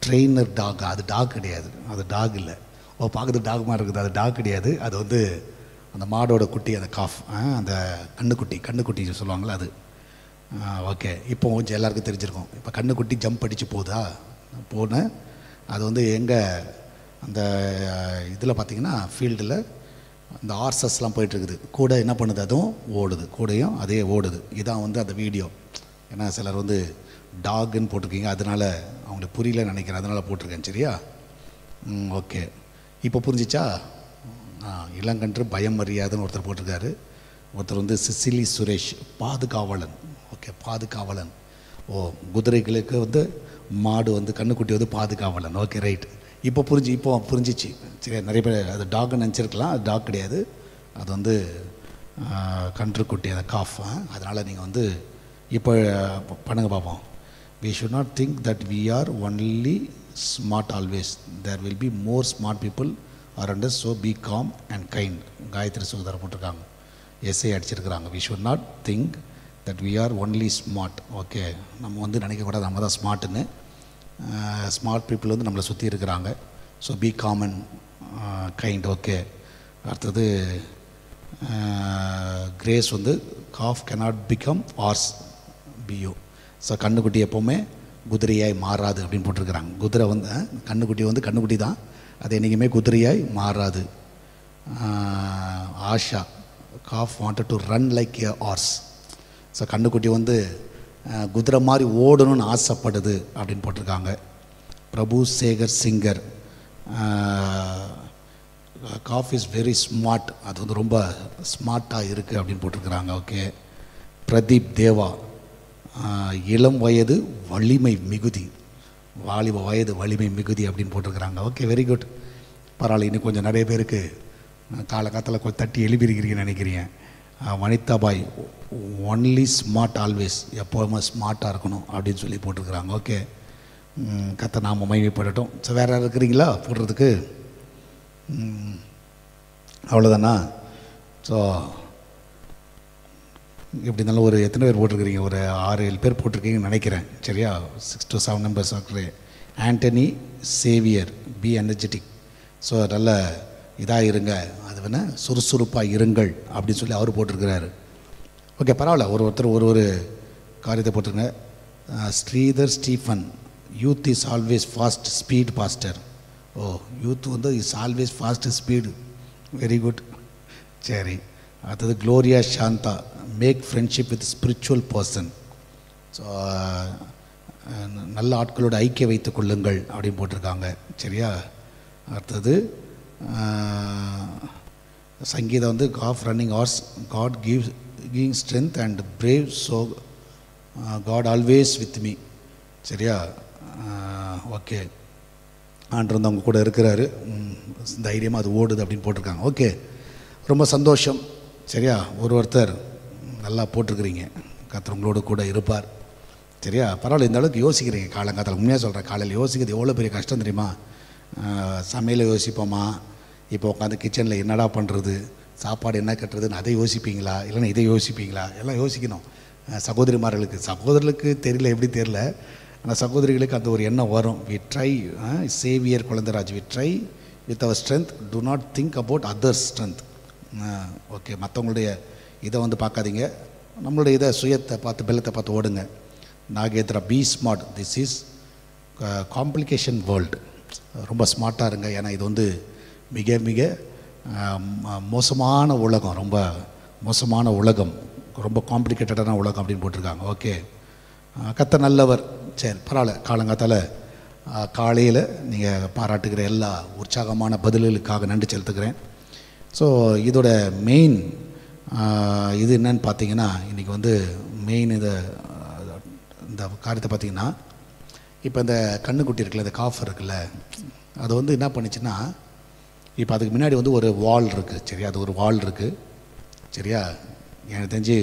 ட்ரெயினர் டாக். அது டாக் கிடையாது, அது டாக் இல்லை. ஓ, பார்க்குறது டாக் மாதிரி இருக்குது, அது டாக் கிடையாது. அது வந்து அந்த மாடோட குட்டி, அந்த காஃப், அந்த கண்ணுக்குட்டி சொல்லுவாங்களே அது. ஓகே, இப்போ கொஞ்சம் எல்லாருக்கும் தெரிஞ்சிருக்கும். இப்போ கண்ணுக்குட்டி ஜம்ப் அடித்து போகுதா? போனேன். அது வந்து எங்கே அந்த இதில் பார்த்திங்கன்னா ஃபீல்டில் அந்த ஆர்சஸ்லாம் போயிட்டுருக்குது. கூட என்ன பண்ணுது? அதுவும் ஓடுது, கூடையும் அதே ஓடுது. இதான் வந்து அந்த வீடியோ. ஏன்னா சிலர் வந்து டாகுன்னு போட்டிருக்கீங்க, அதனால் அவங்களுக்கு புரியலன்னு நினைக்கிறேன், அதனால் போட்டிருக்கேன். சரியா, ஓகே. இப்போ புரிஞ்சிச்சா? இளங்கன்று பயம் அறியாதுன்னு ஒருத்தர் போட்டிருக்காரு. ஒருத்தர் வந்து சிசிலி சுரேஷ், பாதுகாவலன். ஓகே, பாதுகாவலன். ஓ, குதிரைகளுக்கு வந்து மாடு வந்து கண்ணுக்குட்டி வந்து பாதுகாவலன். Okay, right. இப்போ புரிஞ்சிச்சு. சரி, நிறைய பேர் அது டாக்னு நினச்சிருக்கலாம். அது டாக் கிடையாது, அது வந்து கன்றுக்குட்டி, அந்த காஃப். அதனால் நீங்கள் வந்து இப்போ பண்ணுங்க பார்ப்போம். We should not think that we are only smart always. There will be more smart people around us, so be calm and kind. Gayathri Sukathar போட்டிருக்காங்க, எஸ்ஏ அடிச்சிருக்கிறாங்க. We should not think that we are only smart. Okay, நம்ம வந்து நினைக்கக்கூடாது நம்ம தான் ஸ்மார்ட்டுன்னு. ஸ்மார்ட் பீப்புள் வந்து நம்மளை சுற்றி இருக்கிறாங்க. So be calm and kind. Okay, அடுத்தது கிரேஸ் வந்து காஃப் cannot become horse. பியூ. ஸோ கண்ணுக்குட்டி எப்போவுமே குதிரையாய் மாறாது அப்படின்னு போட்டிருக்கிறாங்க. குதிரை வந்து கண்ணுக்குட்டி வந்து கண்ணுக்குட்டி தான், அது என்றைக்குமே குதிரையாய் மாறாது. Asha, calf wanted to run like a horse. So கண்ணுக்குட்டி வந்து குதிரை மாதிரி ஓடணும்னு ஆசைப்படுது அப்படின்னு போட்டிருக்காங்க. Prabhu Sekar Singar, calf is very smart. அது வந்து ரொம்ப ஸ்மார்ட்டாக இருக்குது அப்படின்னு போட்டிருக்கிறாங்க. ஓகே. பிரதீப் தேவா, இளம் வயது வலிமை மிகுதி, வாலிப வயது வலிமை மிகுதி அப்படின்னு போட்டிருக்கிறாங்க. Okay, very good. பரவாயில்ல. இன்னும் கொஞ்சம் நிறைய பேருக்கு காலகாலத்தில் கொஞ்சம் தட்டி எழுப்பியிருக்கிறீங்கன்னு நினைக்கிறீங்க. வனிதாபாய், ஒன்லி ஸ்மார்ட் ஆல்வேஸ், எப்போவுமே ஸ்மார்ட்டாக இருக்கணும் அப்படின்னு சொல்லி போட்டிருக்கிறாங்க. ஓகே, கத்த நாம மகிமைப்படட்டும். ஸோ வேறு யாரும் இருக்கிறீங்களா போடுறதுக்கு? அவ்வளோதானா? ஸோ இப்படி இருந்தாலும் ஒரு எத்தனை பேர் போட்டிருக்கிறீங்க? ஒரு 6-7 பேர் போட்டிருக்கீங்கன்னு நினைக்கிறேன். சரியா, 6 to 7 members இருக்கிறேன். Antony Xavier, be energetic. So நல்ல இதாக இருங்க, அது வேணால் சுறுசுறுப்பாக இருங்கள் அப்படின்னு சொல்லி அவர் போட்டிருக்கிறாரு. ஓகே, பரவாயில்ல. ஒருத்தர் ஒரு காரியத்தை போட்டிருங்க. Sridhar Stephen, youth is always fast speed faster. Oh, youth வந்து is always fast speed. Very good. சரி, அடுத்தது Gloria Shantha, make friendship with spiritual person. So நல்ல ஆட்களோட ஐக்கிய வைத்துக் கொள்ளுங்கள் அப்படின்னு போட்டிருக்காங்க. சரியா, அடுத்தது சங்கீதம் வந்து calf running horse, God giving strength and brave, so God always with me. சரியா, ஓகே. ஆண்டு வந்து அவங்க கூட இருக்கிறாரு, தைரியமாக அது ஓடுது அப்படின்னு போட்டிருக்காங்க. ஓகே, ரொம்ப சந்தோஷம். சரியா, ஒருத்தர் நல்லா போட்டிருக்கிறீங்க. கர்த்தர் உங்களோட கூட இருப்பார். சரியா, பரவாயில்ல. இந்த அளவுக்கு யோசிக்கிறீங்க காலங்காலத்தில். உண்மையாக சொல்கிறேன், காலையில் யோசிக்கிறது எவ்வளோ பெரிய கஷ்டம் தெரியுமா? சமையலை யோசிப்போமா, இப்போ உட்காந்து கிச்சனில் என்னடா பண்ணுறது, சாப்பாடு என்ன கட்டுறதுன்னு அதை யோசிப்பீங்களா, இல்லைன்னா இதை யோசிப்பீங்களா? எல்லாம் யோசிக்கணும். சகோதரர்களுக்கு தெரியல, எப்படி தெரியல, ஆனால் சகோதரிகளுக்கு அந்த ஒரு எண்ணம் வரும். We try, Xavier Kulandhairaj, we try with our strength, to not think about others strength. Okay, மற்றவங்களுடைய இதை வந்து பார்க்காதீங்க, நம்மளுடைய இதை சுயத்தை பார்த்து பெல்லத்தை பார்த்து ஓடுங்க. Nagendra, be smart, this is complication world. ரொம்ப ஸ்மார்ட்டாக இருங்க, ஏன்னா இது வந்து மிக மிக மோசமான உலகம், ரொம்ப மோசமான உலகம், ரொம்ப காம்ப்ளிகேட்டடான உலகம் அப்படின்னு போட்டிருக்காங்க. ஓகே, கர்த்தர் நல்லவர். சரி, பரவாயில்ல. காலங்காத்தால் காலையில் நீங்கள் பாராட்டுகிற எல்லா உற்சாகமான பதில்களுக்காக நன்றி செலுத்துக்கிறேன். ஸோ இதோட மெயின் இது என்னன்னு பார்த்தீங்கன்னா, இன்றைக்கி வந்து மெயின் இந்த காரியத்தை பார்த்திங்கன்னா, இப்போ இந்த கண்ணுக்குட்டி இருக்குல்ல, இந்த காஃப் இருக்குல்ல, அது வந்து என்ன பண்ணிச்சுன்னா, இப்போ அதுக்கு முன்னாடி வந்து ஒரு வால் இருக்குது. சரியா, அது ஒரு வால் இருக்குது. சரியா, எனக்கு தெரிஞ்சு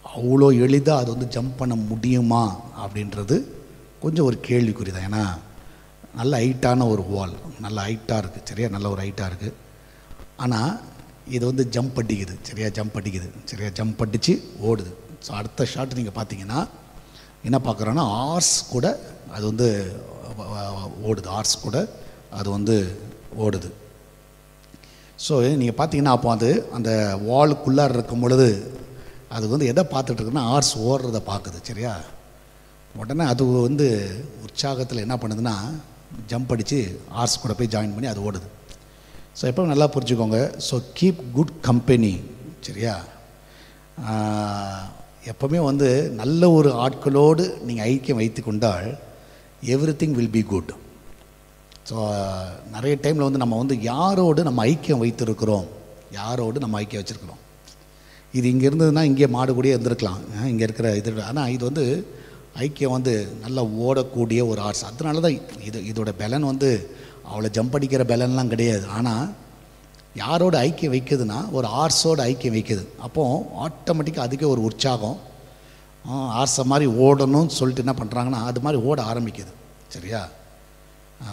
அவ்வளோ எளிதாக அது வந்து ஜம்ப் பண்ண முடியுமா அப்படின்றது கொஞ்சம் ஒரு கேள்விக்குறி தான். ஏன்னா நல்ல ஹைட்டான ஒரு வால், நல்ல ஹைட்டாக இருக்குது. சரியா, நல்ல ஒரு ஹைட்டாக இருக்குது. ஆனால் இது வந்து ஜம்ப் அடிக்குது. சரியா, ஜம்ப் அடிக்குது. சரியா, ஜம்ப் அடித்து ஓடுது. ஸோ அடுத்த ஷாட் நீங்கள் பார்த்தீங்கன்னா என்ன பார்க்குறோன்னா, ஆர்ஸ் கூட அது வந்து ஓடுது. ஆர்ஸ் கூட அது வந்து ஓடுது. ஸோ நீங்கள் பார்த்தீங்கன்னா, அப்போ அது அந்த வாலுக்குள்ளார இருக்கும் பொழுது அது வந்து எதை பார்த்துட்ருக்குன்னா, ஆர்ஸ் ஓடுறத பார்க்குது. சரியா, உடனே அது வந்து உற்சாகத்தில் என்ன பண்ணுதுன்னா, ஜம்ப் அடித்து ஆர்ஸ் கூட போய் ஜாயின் பண்ணி அது ஓடுது. ஸோ எப்போ நல்லா புரிஞ்சுக்கோங்க. So keep good company. சரியா, எப்போவுமே வந்து நல்ல ஒரு ஆட்களோடு நீங்கள் ஐக்கியம் வைத்து கொண்டால் everything will be good. So நிறைய டைமில் வந்து நம்ம வந்து யாரோடு நம்ம ஐக்கியம் வைத்திருக்கிறோம், யாரோடு நம்ம ஐக்கியம் வச்சுருக்கிறோம். இது இங்கே இருந்ததுன்னா இங்கே மாடு கூடயே இருந்திருக்கலாம், இங்கே இருக்கிற இது. ஆனால் இது வந்து ஐக்கியம் வந்து நல்லா ஓடக்கூடிய ஒரு ஆர்ஸ். அதனால தான் இதோட பலன் வந்து அவ்வளோ ஜம்ப் அடிக்கிற பலன்லாம் கிடையாது. ஆனால் யாரோட ஐக்கியம் வைக்குதுன்னா, ஒரு ஆர்ஸோடு ஐக்கியம் வைக்குது. அப்போது ஆட்டோமேட்டிக்காக அதுக்கே ஒரு உற்சாகம், ஆர்ஸை மாதிரி ஓடணும்னு சொல்லிட்டு என்ன பண்ணுறாங்கன்னா, அது மாதிரி ஓட ஆரம்பிக்குது. சரியா,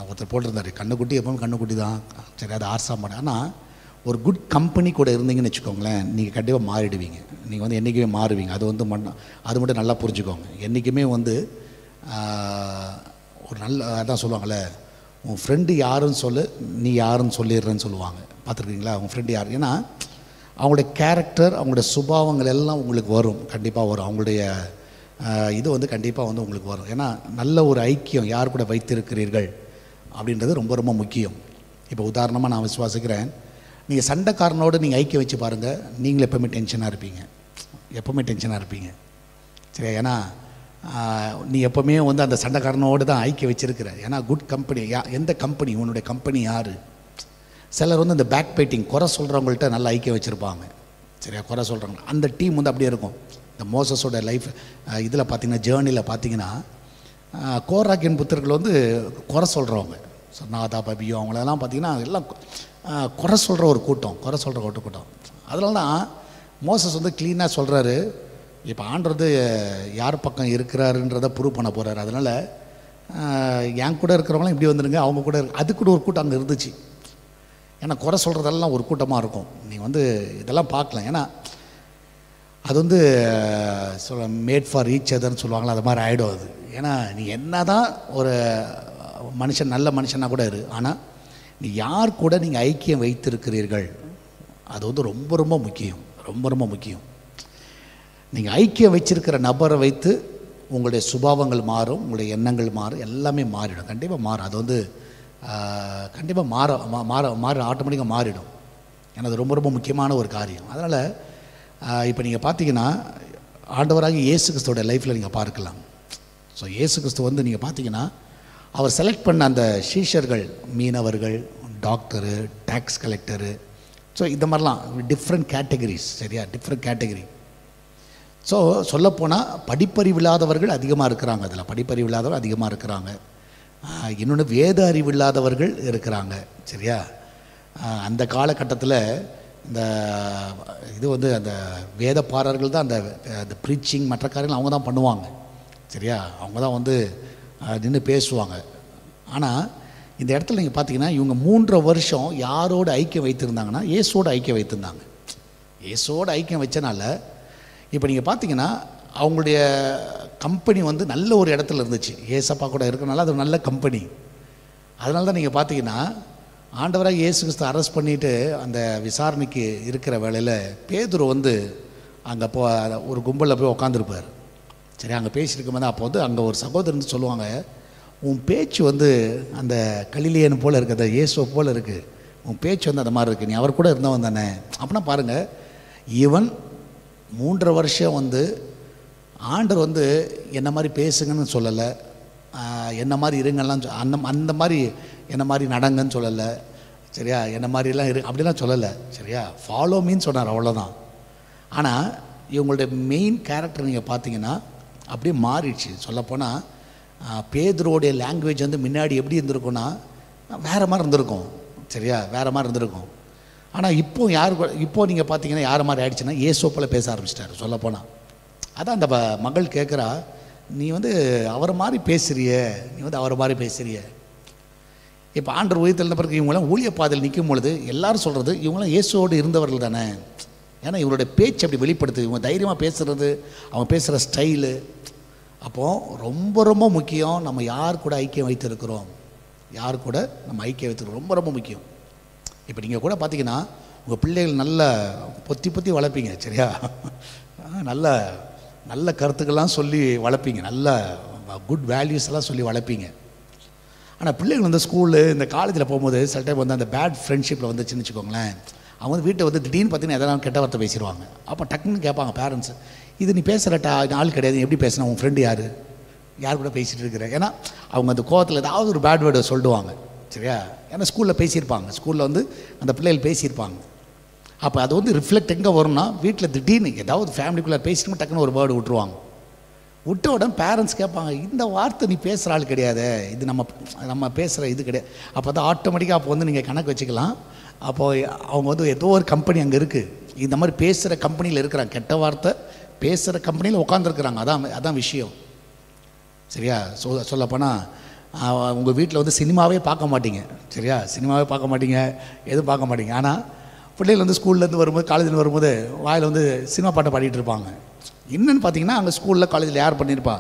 ஒருத்தர் போட்டிருந்தார், கண்ணுக்குட்டி எப்பவுமே கண்ணுக்குட்டி தான். சரி, அது ஆர்ஸாக மாட்டேன். ஆனால் ஒரு குட் கம்பெனி கூட இருந்தீங்கன்னு வச்சுக்கோங்களேன், நீங்கள் கண்டிப்பாக மாறிடுவீங்க. நீங்கள் வந்து என்றைக்குமே மாறுவீங்க. அது வந்து அது மட்டும் நல்லா புரிஞ்சுக்கோங்க. என்றைக்குமே வந்து ஒரு நல்ல, அதான் சொல்லுவாங்கள்ல, உன் ஃப்ரெண்டு யாருன்னு சொல்லு, நீ யாருன்னு சொல்லிடுறேன்னு சொல்லுவாங்க. பார்த்துருக்கீங்களா? உங்கள் ஃப்ரெண்டு யார்? ஏன்னா அவங்களுடைய கேரக்டர், அவங்களுடைய சுபாவங்கள் எல்லாம் உங்களுக்கு வரும், கண்டிப்பாக வரும். அவங்களுடைய இது வந்து கண்டிப்பாக வந்து உங்களுக்கு வரும். ஏன்னா நல்ல ஒரு ஐக்கியம் யார் கூட வைத்திருக்கிறீர்கள் அப்படின்றது ரொம்ப ரொம்ப முக்கியம். இப்போ உதாரணமாக நான் விசுவாசிக்கிறேன், நீங்கள் சண்டைக்காரனோடு நீங்கள் ஐக்கியம் வச்சு பாருங்கள், நீங்களும் எப்போவுமே டென்ஷனாக இருப்பீங்க, எப்போவுமே டென்ஷனாக இருப்பீங்க. சரி, ஏன்னா நீ எப்போவுமே வந்து அந்த சண்டைக்காரனோடு தான் ஐக்கியம் வச்சுருக்கிற. ஏன்னா குட் கம்பெனி, எந்த கம்பெனி, உன்னுடைய கம்பெனி யார்? சிலர் வந்து இந்த பேக் பைட்டிங், குறை சொல்கிறவங்கள்ட்ட நல்ல ஐக்கியம் வச்சுருப்பாங்க. சரியா, குறை சொல்கிறாங்க. அந்த டீம் வந்து அப்படியே இருக்கும். இந்த மோசஸோட லைஃப் இதில் பார்த்திங்கன்னா, ஜேர்னியில் பார்த்திங்கன்னா, கோராக்கின் புத்தர்கள் வந்து குறை சொல்கிறவங்க, நாதா பபியோ அவங்களெல்லாம் பார்த்திங்கன்னா எல்லாம் குறை சொல்கிற ஒரு கூட்டம், குறை சொல்கிற கூட்டம். அதனால தான் மோசஸ் வந்து க்ளீனாக சொல்கிறாரு, இப்போ ஆண்டவர் யார் பக்கம் இருக்கிறாருன்றதை ப்ரூவ் பண்ண போகிறாரு. அதனால் என் கூட இருக்கிறவங்களாம் இப்படி வந்துடுங்க, அவங்க கூட அது கூட ஒரு கூட்டம் அங்கே இருந்துச்சு. ஏன்னா குறை சொல்கிறதெல்லாம் ஒரு கூட்டமாக இருக்கும். நீங்கள் வந்து இதெல்லாம் பார்க்கலாம். ஏன்னா அது வந்து மேட் ஃபார் ஈச் அதர்னு சொல்லுவாங்களா, அது மாதிரி ஆகிடும் அது. ஏன்னா நீ என்ன தான் ஒரு மனுஷன், நல்ல மனுஷனாக கூட இரு, ஆனால் நீ யார் கூட நீங்கள் ஐக்கியம் வைத்திருக்கிறீர்கள் அது வந்து ரொம்ப ரொம்ப முக்கியம், ரொம்ப ரொம்ப முக்கியம். நீங்கள் ஐக்கியம் வச்சிருக்கிற நபரை வைத்து உங்களுடைய சுபாவங்கள் மாறும், உங்களுடைய எண்ணங்கள் மாறும், எல்லாமே மாறிடும், கண்டிப்பாக மாறும். அது வந்து கண்டிப்பாக மாற ஆட்டோமேட்டிக்காக மாறிடும். ஏன்னா அது ரொம்ப ரொம்ப முக்கியமான ஒரு காரியம். அதனால் இப்போ நீங்கள் பார்த்தீங்கன்னா, ஆண்டவராகி இயேசு கிறிஸ்துவோட லைஃப்பில் நீங்கள் பார்க்கலாம். ஸோ இயேசு கிறிஸ்து வந்து நீங்கள் பார்த்தீங்கன்னா, அவர் செலக்ட் பண்ண அந்த சீஷர்கள், மீனவர்கள், டாக்டரு, டேக்ஸ் கலெக்டரு, ஸோ இந்த மாதிரிலாம் டிஃப்ரெண்ட் கேட்டகரிஸ். சரியா, டிஃப்ரெண்ட் கேட்டகரி. ஸோ சொல்லப்போனால் படிப்பறிவில்லாதவர்கள் அதிகமாக இருக்கிறாங்க, அதில் படிப்பறிவில்லாதவர்கள் அதிகமாக இருக்கிறாங்க. இன்னொன்று வேத அறிவில்லாதவர்கள் இருக்கிறாங்க. சரியா, அந்த காலகட்டத்தில் இந்த இது வந்து அந்த வேதப்பாரர்கள் தான் அந்த ப்ரீச்சிங் மற்ற காரியங்கள் அவங்க தான் பண்ணுவாங்க. சரியா, அவங்க தான் வந்து நின்று பேசுவாங்க. ஆனால் இந்த இடத்துல நீங்கள் பார்த்தீங்கன்னா இவங்க 3 வருஷம் யாரோட ஐக்கியம் வைத்திருந்தாங்கன்னா இயேசுவோட ஐக்கியம் வைத்திருந்தாங்க. இயேசுவோட ஐக்கியம் வச்சனால இப்போ நீங்கள் பார்த்தீங்கன்னா அவங்களுடைய கம்பெனி வந்து நல்ல ஒரு இடத்துல இருந்துச்சு. ஏசப்பா கூட இருக்கிறனால அது ஒரு நல்ல கம்பெனி. அதனால தான் நீங்கள் பார்த்தீங்கன்னா ஆண்டவராக இயேசு கிறிஸ்து அரெஸ்ட் பண்ணிவிட்டு அந்த விசாரணைக்கு இருக்கிற வேளையில் பேதுரு வந்து அங்கே ஒரு கும்பலில் போய் உட்காந்துருப்பார். சரி, அங்கே பேசியிருக்கும் போது அப்போ வந்து அங்கே ஒரு சகோதரன் சொல்லுவாங்க, உன் பேச்சு வந்து அந்த கலிலேயன் போல் இருக்குது, இயேசுவை போல் இருக்குது, உன் பேச்சு வந்து அந்த மாதிரி இருக்குது, நீ அவர் கூட இருந்தவன் தானே. அப்படின்னா பாருங்கள், இவன் 3 வருஷம் வந்து ஆண்டவர் வந்து என்ன மாதிரி பேசுங்கன்னு சொல்லலை, என்ன மாதிரி இருங்கலாம் அந்த மாதிரி என்ன மாதிரி நடங்கன்னு சொல்லலை, சரியா, என்ன மாதிரிலாம் அப்படிலாம் சொல்லலை, சரியா, ஃபாலோ மீன்னு சொன்னார், அவ்வளோதான். ஆனால் இவங்களுடைய மெயின் கேரக்டர் நீங்கள் பார்த்தீங்கன்னா அப்படியே மாறிடுச்சு. சொல்லப்போனால் பேதுருவோடைய லாங்குவேஜ் வந்து முன்னாடி எப்படி இருந்திருக்குன்னா வேறு மாதிரி இருந்திருக்கும், சரியா, வேறு மாதிரி இருந்திருக்கும். ஆனால் இப்போ நீங்கள் பார்த்தீங்கன்னா யார் மாதிரி ஆயிடுச்சுன்னா இயேசுவை போல் பேச ஆரம்பிச்சிட்டாரு. சொல்லப்போனால் அதான் அந்த மகள் கேட்குறா, நீ வந்து அவரை மாதிரி பேசுறிய, நீ வந்து அவரை மாதிரி பேசுறிய. இப்போ ஆண்டவர் உயிர்த்தெழுந்த பிறகு இவங்களாம் ஊழிய பாதையில் நிற்கும் பொழுது எல்லாரும் சொல்கிறது இவங்களாம் இயேசுவோடு இருந்தவர்கள் தானே. ஏன்னா இவங்களுடைய பேச்சு அப்படி வெளிப்படுத்து, இவங்க தைரியமாக பேசுகிறது, அவங்க பேசுகிற ஸ்டைலு. அப்போது ரொம்ப ரொம்ப முக்கியம் நம்ம யார் கூட ஐக்கியம் வைத்திருக்கிறோம், யார் கூட நம்ம ஐக்கியம் வைத்திருக்கிறோம் ரொம்ப ரொம்ப முக்கியம். இப்போ நீங்கள் கூட பார்த்தீங்கன்னா உங்கள் பிள்ளைகள் நல்ல பொத்தி வளர்ப்பீங்க, சரியா, நல்ல நல்ல கருத்துக்கள்லாம் சொல்லி வளர்ப்பீங்க, நல்ல குட் வேல்யூஸ் எல்லாம் சொல்லி வளர்ப்பீங்க. ஆனால் பிள்ளைகள் வந்து ஸ்கூலு இந்த காலேஜில் போகும்போது சில டைம் வந்து அந்த பேட் ஃப்ரெண்ட்ஷிப்பில் வந்துச்சுன்னு வச்சுக்கோங்களேன், அவங்க வந்து வீட்டை வந்து திடீர்னு பார்த்தீங்கன்னா எதனா கெட்ட வார்த்தை பேசிடுவாங்க. அப்போ டக்குன்னு கேட்பாங்க பேரண்ட்ஸ், இது நீ பேசுகிறட்டா ஆள் கிடையாது, எப்படி பேசினா, உன் ஃப்ரெண்டு யார் கூட பேசிகிட்டு இருக்கிற. ஏன்னா அவங்க அந்த கோவத்தில் ஏதாவது ஒரு பேட் வேர்டை சொல்லிடுவாங்க, சரியா. ஏன்னா ஸ்கூலில் பேசியிருப்பாங்க, ஸ்கூலில் வந்து அந்த பிள்ளைகள் பேசியிருப்பாங்க. அப்போ அது வந்து ரிஃப்ளெக்ட் எங்கே வரும்னா வீட்டில் திடீர்னு ஏதாவது ஃபேமிலிக்குள்ளே பேசிட்டு டக்குன்னு ஒரு வேர்டு விட்டுருவாங்க. விட்ட உடனே பேரண்ட்ஸ் கேட்பாங்க, இந்த வார்த்தை நீ பேசுகிற ஆள் கிடையாது, இது நம்ம பேசுகிற இது கிடையாது. அப்போ தான் ஆட்டோமேட்டிக்காக அப்போ வந்து நீங்கள் கணக்கு வச்சுக்கலாம். அப்போது அவங்க வந்து ஏதோ ஒரு கம்பெனி அங்கே இருக்குது, இந்த மாதிரி பேசுகிற கம்பெனியில் இருக்கிறாங்க, கெட்ட வார்த்தை பேசுகிற கம்பெனியில் உட்காந்துருக்குறாங்க. அதான் விஷயம், சரியா. சொல்லப்போனால் உங்கள் வீட்டில் வந்து சினிமாவே பார்க்க மாட்டீங்க, சரியா, சினிமாவே பார்க்க மாட்டீங்க, எதுவும் பார்க்க மாட்டீங்க. ஆனால் பிள்ளைகள் வந்து ஸ்கூல்லேருந்து வரும்போது காலேஜில் வரும்போது வாயில் வந்து சினிமா பாட்டை பாடிட்டு இருப்பாங்க. என்னென்னு பார்த்தீங்கன்னா அங்கே ஸ்கூலில் காலேஜில் யார் பண்ணியிருப்பா,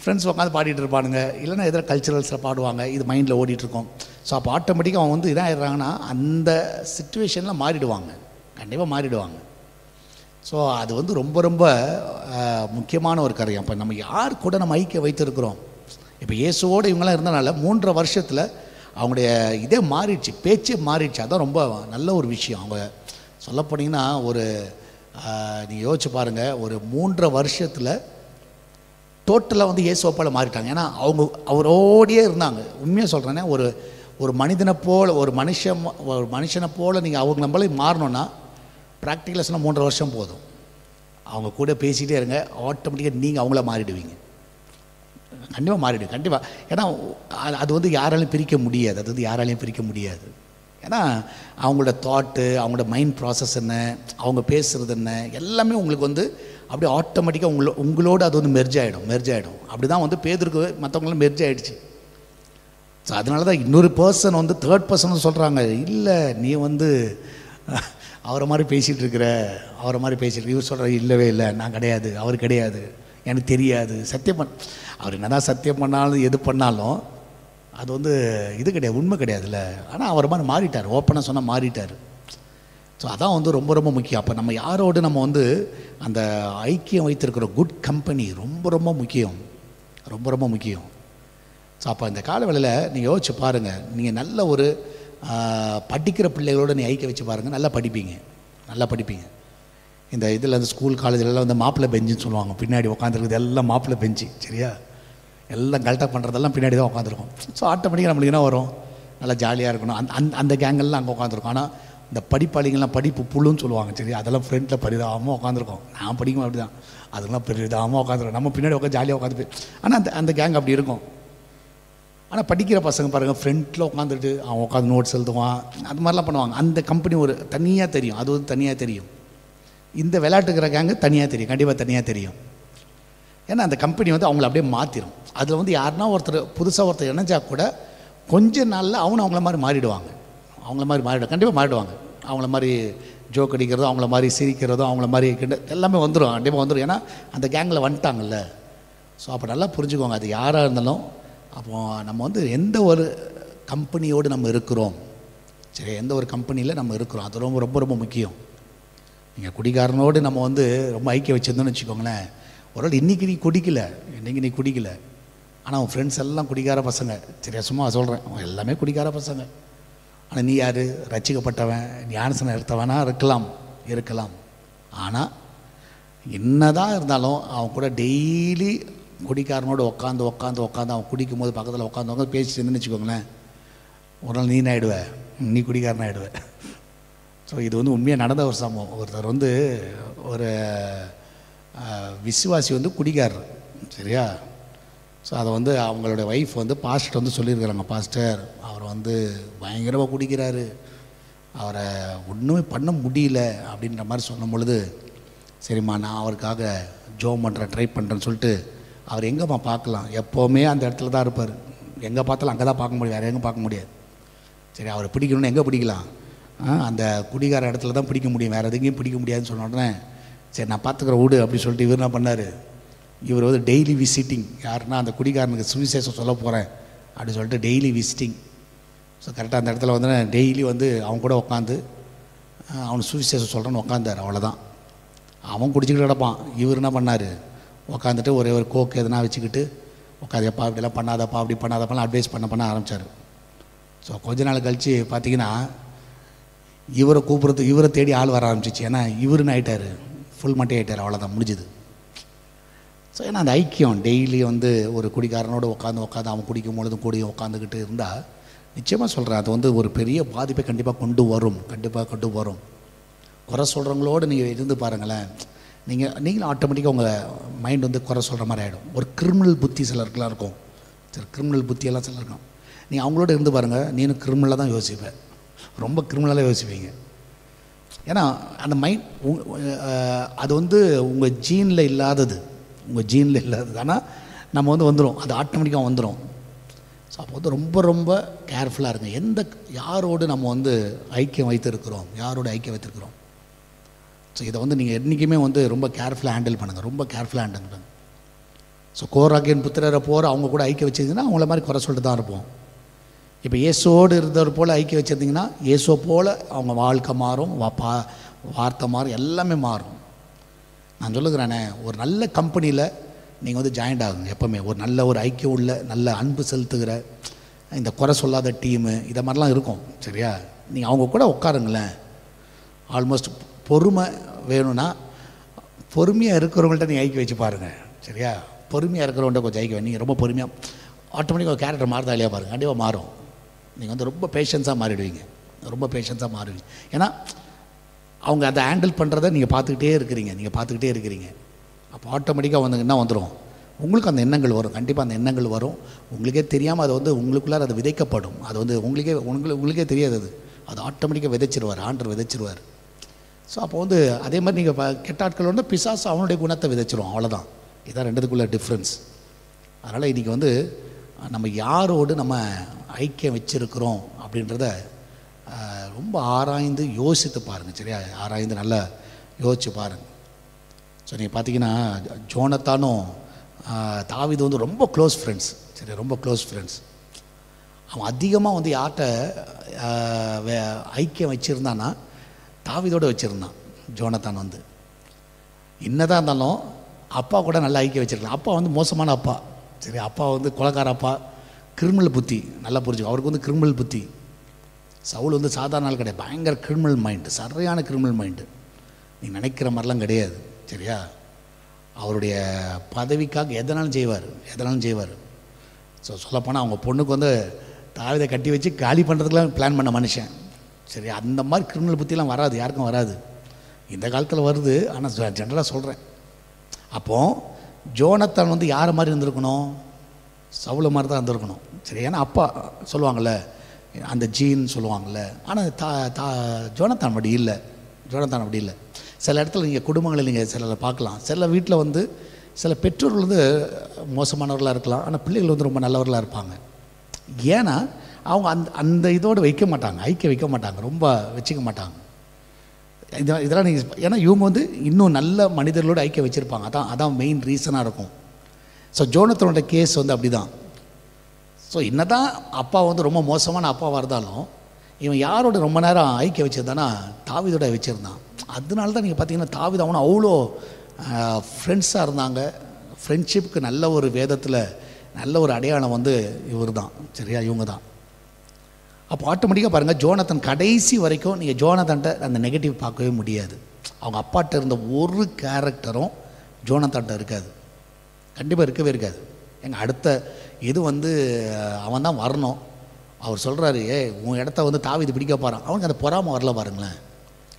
ஃப்ரெண்ட்ஸ் உட்காந்து பாடிட்டு இருப்பானுங்க, இல்லைன்னா எதில் கல்ச்சுரல்ஸில் பாடுவாங்க, இது மைண்டில் ஓடிட்டுருக்கோம். ஸோ அப்போ ஆட்டோமேட்டிக்காக அவங்க வந்து இதாக ஆயிடுறாங்கன்னா அந்த சிச்சுவேஷனில் மாறிடுவாங்க, கண்டிப்பாக மாறிடுவாங்க. ஸோ அது வந்து ரொம்ப ரொம்ப முக்கியமான ஒரு காரியம். இப்போ நம்ம யார் கூட நம்ம ஐக்கியம் வைத்திருக்கிறோம். இப்போ இயேசுவோடு இவங்களாம் இருந்தனால 3 வருஷத்தில் அவங்களுடைய இதே மாறிடுச்சு, பேச்சே மாறிடுச்சு. அதான் ரொம்ப நல்ல ஒரு விஷயம். அவங்க சொல்லப்போனீங்கன்னா ஒரு நீங்கள் யோசிச்சு பாருங்கள், ஒரு 3 வருஷத்தில் டோட்டலாக வந்து இயேசுவோப்பால் மாறிட்டாங்க. ஏன்னா அவங்க அவரோடையே இருந்தாங்க. உண்மையாக சொல்கிறேன்னா ஒரு மனிதனை போல் ஒரு மனுஷனை போல் நீங்கள் அவங்க நம்மளே மாறணுன்னா ப்ராக்டிக்கலாக சொன்னால் 3 வருஷம் போதும். அவங்க கூட பேசிகிட்டே இருங்க, ஆட்டோமேட்டிக்காக நீங்கள் அவங்கள மாறிடுவீங்க, கண்டிப்பாக மாறிடுவீங்க, கண்டிப்பாக. ஏன்னா அது வந்து யாராலையும் பிரிக்க முடியாது, அது வந்து யாராலையும் பிரிக்க முடியாது. ஏன்னா அவங்களோட தாட்டு, அவங்களோட மைண்ட் ப்ராசஸ் என்ன, அவங்க பேசுகிறது என்ன, எல்லாமே உங்களுக்கு வந்து அப்படியே ஆட்டோமேட்டிக்காக உங்களோட அது வந்து மெர்ஜ் ஆகிடும். அப்படி தான் வந்து பேதுருக்கு மற்றவங்களாம் மெர்ஜ் ஆகிடுச்சு. ஸோ அதனால தான் இன்னொரு பர்சன் வந்து தேர்ட் பர்சன் சொல்கிறாங்க, இல்லை நீ வந்து அவரை மாதிரி பேசிகிட்டு இருக்கிற, இவர் சொல்கிற இல்லவே இல்லை, நான் கிடையாது, அவர் கிடையாது, எனக்கு தெரியாது, அவர் என்ன தான் சத்தியம் பண்ணாலும் எது பண்ணாலும் அது வந்து இது கிடையாது, உண்மை கிடையாதுல்ல. ஆனால் அவர் மாதிரி மாறிட்டார், ஓப்பனாக சொன்னால் மாறிட்டார். ஸோ அதான் வந்து ரொம்ப ரொம்ப முக்கியம். அப்போ நம்ம யாரோடு நம்ம வந்து அந்த ஐக்கியம் வைத்திருக்கிற குட் கம்பெனி ரொம்ப ரொம்ப முக்கியம், ரொம்ப ரொம்ப முக்கியம். ஸோ அப்போ இந்த காலவேளையில் நீங்கள் யோசிச்சு பாருங்கள், நீங்கள் நல்ல ஒரு படிக்கிற பிள்ளைகளோடு நீ ஐக்கிய வச்சு பாருங்கள், நல்லா படிப்பீங்க. இந்த இதில் அந்த ஸ்கூல் காலேஜிலலாம் வந்து மாப்பிள்ளை பெஞ்சுன்னு சொல்லுவாங்க, பின்னாடி உட்காந்துருக்குது எல்லாம் மாப்பிள்ளை பெஞ்சு, சரியா, எல்லாம் கரெக்டாக பண்ணுறதெல்லாம் பின்னாடி தான் உட்காந்துருக்கும். ஸோ ஆட்டோமேட்டிக்காக நம்மளுக்கு என்ன வரும், நல்லா ஜாலியாக இருக்கணும். அந்த கேங்கெல்லாம் அங்கே உட்காந்துருக்கும். ஆனால் இந்த படிப்பாளிங்கெல்லாம் படிப்பு புழுன்னு சொல்லுவாங்க, சரி, அதெல்லாம் ஃப்ரெண்டில் பரிதாபமாக உட்காந்துருக்கோம். நான் படிக்கும் அப்படி தான், அதெல்லாம் பரிதாபமாக உட்காந்துருக்கோம், நம்ம பின்னாடி உட்காந்து ஜாலியாக உட்காந்து. ஆனால் அந்த கேங் அப்படி இருக்கும். ஆனால் படிக்கிற பசங்க பாருங்கள், ஃப்ரண்ட்டில் உட்காந்துட்டு அவன் உட்காந்து நோட்ஸ் எழுதுவான், அது மாதிரிலாம் பண்ணுவாங்க. அந்த கம்பெனி ஒரு தனியாக தெரியும், அது வந்து தனியாக தெரியும். இந்த விளையாட்டுக்கிற கேங்கு தனியாக தெரியும், கண்டிப்பாக தனியாக தெரியும். ஏன்னா அந்த கம்பெனி வந்து அவங்கள அப்படியே மாற்றிடும். அதில் வந்து யாருன்னா புதுசாக ஒருத்தர் இணைஞ்சா கூட கொஞ்ச நாளில் அவங்கள மாதிரி மாறிடுவாங்க. கண்டிப்பாக மாறிடுவாங்க. அவங்கள மாதிரி ஜோக் அடிக்கிறதும், அவங்கள மாதிரி சிரிக்கிறதும், அவங்கள மாதிரி எல்லாமே வந்துடும், கண்டிப்பாக வந்துடும். ஏன்னா அந்த கேங்கில் வந்துட்டாங்கல்ல. ஸோ அப்போ நல்லா புரிஞ்சுக்கோங்க, அது யாராக இருந்தாலும். அப்போது நம்ம வந்து எந்த ஒரு கம்பெனியோடு நம்ம இருக்கிறோம், சரி, எந்த ஒரு கம்பெனியில் நம்ம இருக்கிறோம், அது ரொம்ப ரொம்ப ரொம்ப முக்கியம். நீங்கள் குடிகாரனோடு நம்ம வந்து ரொம்ப ஐக்கியம் வச்சுருந்தோன்னு வச்சுக்கோங்களேன், ஒரு நாள் இன்றைக்கி நீ குடிக்கல, ஆனால் உன் ஃப்ரெண்ட்ஸ் எல்லாம் குடிக்கார பசங்க, சரியா, சும்மா சொல்கிறேன், அவன் எல்லாமே குடிக்கார பசங்க. ஆனால் நீ யார்? ரட்சிக்கப்பட்டவன், ஞானஸ்நானம் எடுத்தவனா இருக்கலாம். ஆனால் என்னதான் இருந்தாலும் அவன் கூட டெய்லி குடிக்காரனோடு உட்காந்து அவன் குடிக்கும் போது பக்கத்தில் உட்காந்து பேசிட்டு இருந்துன்னு வச்சுக்கோங்களேன், ஒரு நாள் நீ குடிக்காரனாகிடுவ. ஸோ இது வந்து உண்மையாக நடந்த ஒரு சம்பவம். ஒருத்தர் வந்து ஒரு விசுவாசி வந்து குடிக்காரர், சரியா. ஸோ அதை வந்து அவங்களுடைய ஒய்ஃப் வந்து பாஸ்டர் வந்து சொல்லியிருக்கிறாங்க, பாஸ்டர் அவர் வந்து பயங்கரமாக குடிக்கிறாரு, அவரை ஒன்றுமே பண்ண முடியல அப்படின்ற மாதிரி சொன்ன பொழுது, சரிம்மா நான் அவருக்காக ஜோம் பண்ணுறேன், ட்ரை பண்ணுறேன்னு சொல்லிட்டு, அவர் எங்கேம்மா பார்க்கலாம், எப்போவுமே அந்த இடத்துல தான் இருப்பார், எங்கே பார்த்தாலும் அங்கே தான் பார்க்க முடியும், வேறு எங்கே பார்க்க முடியாது. சரி, அவரை பிடிக்கணும்னு எங்கே பிடிக்கலாம், அந்த குடிகார இடத்துல தான் பிடிக்க முடியும், வேறு எதுங்கேயும் பிடிக்க முடியாதுன்னு சொன்ன உடனே, சரி நான் பார்த்துக்குற வீடு அப்படின்னு சொல்லிட்டு இவர் என்ன பண்ணார், இவர் வந்து டெய்லி விசிட்டிங், யாருன்னா அந்த குடிகாரனுக்கு சுவிசேஷம் சொல்ல போகிறேன் அப்படின்னு சொல்லிட்டு டெய்லி விசிட்டிங். ஸோ கரெக்டாக அந்த இடத்துல வந்து டெய்லி வந்து அவன் கூட உட்காந்து அவனுக்கு சுவிசேஷம் சொல்கிறேன்னு உட்காந்தார், அவ்வளோதான். அவன் குடிச்சிக்கிட்டு கிடப்பான், இவர் என்ன பண்ணார், உட்காந்துட்டு ஒரே ஒரு கோக்கு எதனா வச்சுக்கிட்டு உட்காந்து, எப்பா இப்படிலாம் பண்ணாதப்பா, அப்படி பண்ணாதப்பாலாம் அட்வைஸ் பண்ண ஆரம்பித்தார். ஸோ கொஞ்ச நாள் கழித்து பார்த்திங்கன்னா இவரை தேடி ஆள் வர ஆரம்பிச்சிச்சு. ஏன்னா இவருன்னு ஆகிட்டார், ஃபுல் மட்டே ஆகிட்டார், அவ்வளோதான், முடிஞ்சுது. ஸோ ஏன்னா அந்த ஐக்கியம் டெய்லி வந்து ஒரு குடிகாரனோடு உட்காந்து அவன் குடிக்கும் பொழுதும் கூடிய உட்காந்துக்கிட்டு இருந்தால், நிச்சயமாக சொல்கிறேன், அது வந்து ஒரு பெரிய பாதிப்பை கண்டிப்பாக கொண்டு வரும். குறை சொல்கிறவங்களோடு நீங்கள் இருந்து பாருங்களேன், நீங்களும் ஆட்டோமேட்டிக்காக உங்கள் மைண்ட் வந்து குறை சொல்கிற மாதிரி ஆகிடும். ஒரு கிரிமினல் புத்தி சிலருக்குலாம் இருக்கும், சரி, கிரிமினல் புத்தியெல்லாம் சிலர் இருக்கும். நீங்கள் அவங்களோட இருந்து பாருங்கள், நீனும் கிரிமினலாக தான் யோசிப்பேன், ரொம்ப கிரிமினலாக யோசிப்பீங்க. ஏன்னா அந்த மைண்ட் அது வந்து உங்கள் ஜீனில் இல்லாதது, ஆனால் நம்ம வந்து வந்துடும், அது ஆட்டோமேட்டிக்காக வந்துடும். ஸோ அப்போ வந்து ரொம்ப ரொம்ப கேர்ஃபுல்லாக இருங்க, யாரோடு நம்ம வந்து ஐக்கியம் வைத்திருக்கிறோம். ஸோ இதை வந்து நீங்கள் என்றைக்குமே வந்து ரொம்ப கேர்ஃபுல்லாக ஹேண்டில் பண்ணுங்கள், ஸோ கோராகின் புத்திரரை அவங்க கூட ஐக்கியம் வச்சிருந்தீங்கன்னா அவங்கள மாதிரி குறை சொல்லிட்டு தான் இருப்போம். இப்போ இயேசுவோடு இருந்தவர் போல் ஐக்கியம் வச்சுருந்தீங்கன்னா இயேசுவை போல் அவங்க வாழ்க்கை மாறும், வார்த்தை மாறும், எல்லாமே மாறும். நான் சொல்லுகிறேனே, ஒரு நல்ல கம்பெனியில் நீங்கள் வந்து ஜாயின்ட் ஆகுங்க. எப்போவுமே ஒரு ஐக்கியம் உள்ள, நல்ல அன்பு செலுத்துகிற, இந்த குறை சொல்லாத டீமு, இதை மாதிரிலாம் இருக்கும், சரியா. நீங்கள் அவங்க கூட உட்காருங்களேன். ஆல்மோஸ்ட் பொறுமை வேணும்னா பொறுமையாக இருக்கிறவங்கள்ட்ட நீங்கள் ஐக்கியம் வச்சு பாருங்கள், சரியா. பொறுமையாக இருக்கிறவங்கள்ட்ட கொஞ்சம் ஐக்கியம், நீங்கள் ரொம்ப பொறுமையாக ஆட்டோமேட்டிக்காக கேரக்டர் மாறுதா இல்லையா பாருங்கள், கண்டிப்பாக மாறும். நீங்கள் வந்து ரொம்ப பேஷன்ஸாக மாறிடுவீங்க. ஏன்னா அவங்க அதை ஹேண்டில் பண்ணுறதை நீங்கள் பார்த்துக்கிட்டே இருக்கிறீங்க. அப்போ ஆட்டோமேட்டிக்காக வந்து என்ன வந்துடும், உங்களுக்கு அந்த எண்ணங்கள் வரும், கண்டிப்பாக அந்த எண்ணங்கள் வரும். உங்களுக்கே தெரியாமல் அது வந்து உங்களுக்குள்ளார அது விதைக்கப்படும். அது வந்து உங்களுக்கே தெரியாது, அது ஆட்டோமேட்டிக்காக ஆண்டவர் விதைச்சிருவார். ஸோ அப்போ வந்து அதே மாதிரி நீங்கள் கெட்ட ஆட்கள் வந்து பிசாசு அவனுடைய குணத்தை விதைச்சிரும், அவ்வளோதான். இதுதான் ரெண்டுத்துக்குள்ள டிஃப்ரென்ஸ். அதனால் இன்றைக்கி வந்து நம்ம யாரோடு நம்ம ஐக்கியம் வச்சுருக்கிறோம் அப்படின்றத ரொம்ப ஆராய்ந்து யோசித்து பாருங்கள், சரியா. ஆராய்ந்து நல்லா யோசித்து பாருங்கள். ஸோ நீங்கள் பார்த்தீங்கன்னா ஜோனத்தானும் தாவீது வந்து ரொம்ப க்ளோஸ் ஃப்ரெண்ட்ஸ், சரி, ரொம்ப க்ளோஸ் ஃப்ரெண்ட்ஸ். அவன் அதிகமாக வந்து யார்கிட்ட ஐக்கியம் வச்சுருந்தான்னா தாவீதோடு வச்சுருந்தான். ஜோனத்தான் வந்து என்னதான் இருந்தாலும் அப்பா கூட நல்லா ஐக்கியம் வச்சுருக்கலாம். அப்பா வந்து மோசமான அப்பா, சரி, அப்பா வந்து கொலைக்கார அப்பா, கிரிமினல் புத்தி, நல்லா புரிஞ்சுக்கோ. அவருக்கு வந்து கிரிமினல் புத்தி. சவுல் வந்து சாதாரண ஆள் கிடையாது, பயங்கர கிரிமினல் மைண்டு, சரியான கிரிமினல் மைண்டு. நீ நினைக்கிற மாதிரிலாம் கிடையாது, சரியா. அவருடைய பதவிக்காக எதனாலும் செய்வார். ஸோ சொல்லப்போனால் அவங்க பொண்ணுக்கு வந்து தாவீதை கட்டி வச்சு காலி பண்ணுறதுக்குலாம் பிளான் பண்ண மனுஷன், சரி. அந்த மாதிரி கிரிமினல் புத்திலாம் வராது, யாருக்கும் வராது. இந்த காலத்தில் வருது, ஆனால் ஜென்ரலாக சொல்கிறேன். அப்போது ஜோனத்தான் வந்து யாரை மாதிரி இருந்திருக்கணும், சவுலை மாதிரி தான் இருந்திருக்கணும், சரி. ஏன்னா அப்பா சொல்லுவாங்கள்ல, அந்த ஜீன் சொல்லுவாங்கள்ல. ஆனால் ஜோனத்தான் அப்படி இல்லை. சில இடத்துல நீங்கள் குடும்பங்களில் நீங்கள் சில பார்க்கலாம், சில வீட்டில் வந்து சில பெற்றோர்கள் வந்து மோசமானவர்களாக இருக்கலாம், ஆனால் பிள்ளைகள் வந்து ரொம்ப நல்லவர்களாக இருப்பாங்க. ஏன்னா அவங்க அந்த இதோடு வைக்க மாட்டாங்க, ஐக்கியம் வைக்க மாட்டாங்க, ரொம்ப வச்சுக்க மாட்டாங்க. இதெல்லாம் நீங்கள் ஏன்னா இவங்க வந்து இன்னும் நல்ல மனிதர்களோடு ஐக்கியம் வச்சுருப்பாங்க. அதான் மெயின் ரீசனாக இருக்கும். ஸோ ஜோனத்தனோட கேஸ் வந்து அப்படி தான். ஸோ என்ன தான் அப்பா வந்து ரொம்ப மோசமான அப்பாவாக இருந்தாலும் இவன் யாரோட ரொம்ப நேரம் ஐக்கியம் வச்சுருந்தானா தாவீதோட வச்சுருந்தான். அதனால தான் நீங்கள் பார்த்தீங்கன்னா தாவீது அவனும் அவ்வளோ ஃப்ரெண்ட்ஸாக இருந்தாங்க. ஃப்ரெண்ட்ஷிப்புக்கு நல்ல ஒரு வேதத்தில் நல்ல ஒரு அடையாளம் வந்து இவர் தான். சரியா, இவங்க தான். அப்போ ஆட்டோமேட்டிக்காக பாருங்கள், ஜோனத்தன் கடைசி வரைக்கும் நீங்கள் ஜோனத்தன்ட்ட அந்த நெகட்டிவ் பார்க்கவே முடியாது. அவங்க அப்பாட்ட இருந்த ஒரு கேரக்டரும் ஜோனத்தன்ட்ட இருக்காது, கண்டிப்பாக இருக்கவே இருக்காது. எங்கள் அடுத்த இது வந்து அவன் தான் வரணும். அவர் சொல்கிறாரு, உன் இடத்த வந்து தாவீது பிடிக்க போகிறான். அவனுக்கு அந்த பொறாமை வரல பாருங்களேன்.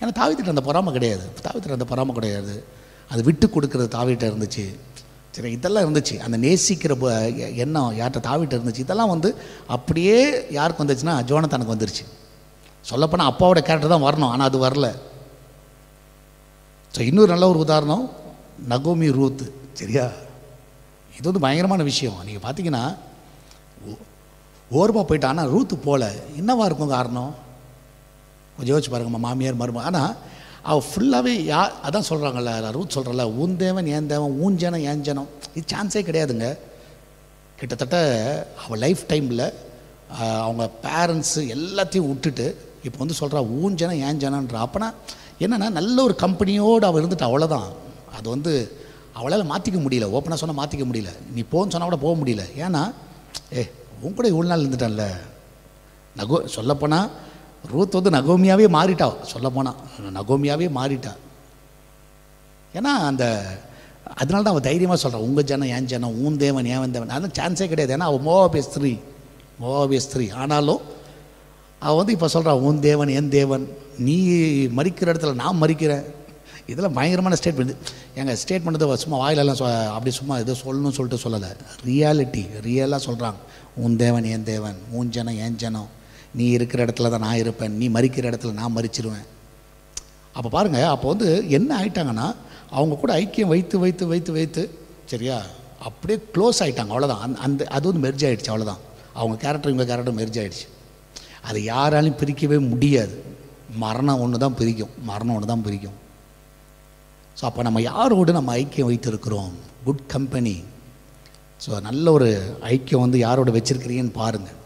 ஏன்னா தாவீதுட்ட அந்த பொறாமை கிடையாது, தாவீதுட்ட அந்த பொறாமை கிடையாது. அது விட்டு கொடுக்குறது தாவீட்ட இருந்துச்சு. சரி, இதெல்லாம் இருந்துச்சு. அந்த நேசிக்கிற எண்ணம் யார்கிட்ட தாவீட்ட இருந்துச்சு. இதெல்லாம் வந்து அப்படியே யாருக்கு வந்துச்சுன்னா ஜோனத்தானுக்கு வந்துருச்சு. சொல்லப்போனால் அப்பாவோட கேரக்டர் தான் வரணும், ஆனால் அது வரல. ஸோ இன்னொரு நல்ல ஒரு உதாரணம் நகோமி ரூத். சரியா, இது வந்து பயங்கரமான விஷயம். நீங்கள் பார்த்தீங்கன்னா ஓர்பா போயிட்டா, ஆனால் ரூத்து போகல. என்னவா இருக்கும் காரணம்? கொஞ்சம் யோசிச்சு பாருங்கம்மா, மாமியார் மருமக. ஆனால் அவள் ஃபுல்லாகவே அதான் சொல்கிறாங்கல்ல, ரூத் சொல்கிறல, ஊன் தேவன் ஏன் தேவன், ஊஞ்சனம் ஏன் ஜனம். இது சான்ஸே கிடையாதுங்க. கிட்டத்தட்ட அவள் லைஃப் டைமில் அவங்க பேரண்ட்ஸு எல்லாத்தையும் விட்டுட்டு இப்போ வந்து சொல்கிறா ஊஞ்சனம் ஏன் ஜனன்றா. அப்போனா என்னென்னா நல்ல ஒரு கம்பெனியோடு அவள் இருந்துட்டு அவ்வளோதான். அது வந்து அவளால் மாற்றிக்க முடியல, ஓப்பனாக சொன்னால் மாற்றிக்க முடியல. நீ போன்னு சொன்னால் கூட போக முடியல. ஏன்னா உன் கூட இவ்வளோ நாள் இருந்துட்டான்ல. சொல்லப்போனால் ரூத் வந்து நகோமியாவே மாறிட்டா. சொல்லப்போனால் நகோமியாவே மாறிட்டா. ஏன்னா அதனால தான் அவள் தைரியமாக சொல்கிறான், உங்கள் ஜனம் ஏன் ஜனம், ஊன் தேவன் ஏன் தேவன். அதெல்லாம் சான்ஸே கிடையாது. ஏன்னா அவள் மோவாபிய ஸ்திரீ. ஆனாலும் அவள் வந்து இப்போ சொல்கிறான், உன் தேவன் என் தேவன், நீ மறிக்கிற இடத்துல நான் மறிக்கிறேன். இதெல்லாம் பயங்கரமான ஸ்டேட்மெண்ட். எங்கள் ஸ்டேட்மெண்ட் சும்மா வாயிலெல்லாம் அப்படி சும்மா எதோ சொல்லணும்னு சொல்லிட்டு சொல்லலை. ரியலாக சொல்கிறாங்க, உன் தேவன் என் தேவன், உன் ஜனம் என் ஜனம், நீ இருக்கிற இடத்துல தான் நான் இருப்பேன், நீ மறிக்கிற இடத்துல நான் மறிச்சிருவேன். அப்போ பாருங்கள், அப்போ வந்து என்ன ஆகிட்டாங்கன்னா அவங்க கூட ஐக்கியம் வைத்து சரியா அப்படியே க்ளோஸ் ஆகிட்டாங்க. அவ்வளோதான். அது வந்து மெர்ஜ் ஆகிடுச்சு. அவ்வளோதான். அவங்க கேரக்டர் இவங்க கேரக்டர் மெர்ஜ் ஆகிடுச்சு. அது யாராலையும் பிரிக்கவே முடியாது. மரணம் ஒன்று தான் பிரிக்கும். ஸோ அப்போ நம்ம யாரோடு நம்ம ஐக்கியம் வைத்திருக்கிறோம்? Good company. ஸோ நல்ல ஒரு ஐக்கியம் வந்து யாரோட வச்சுருக்கிறீங்கன்னு பாருங்கள்.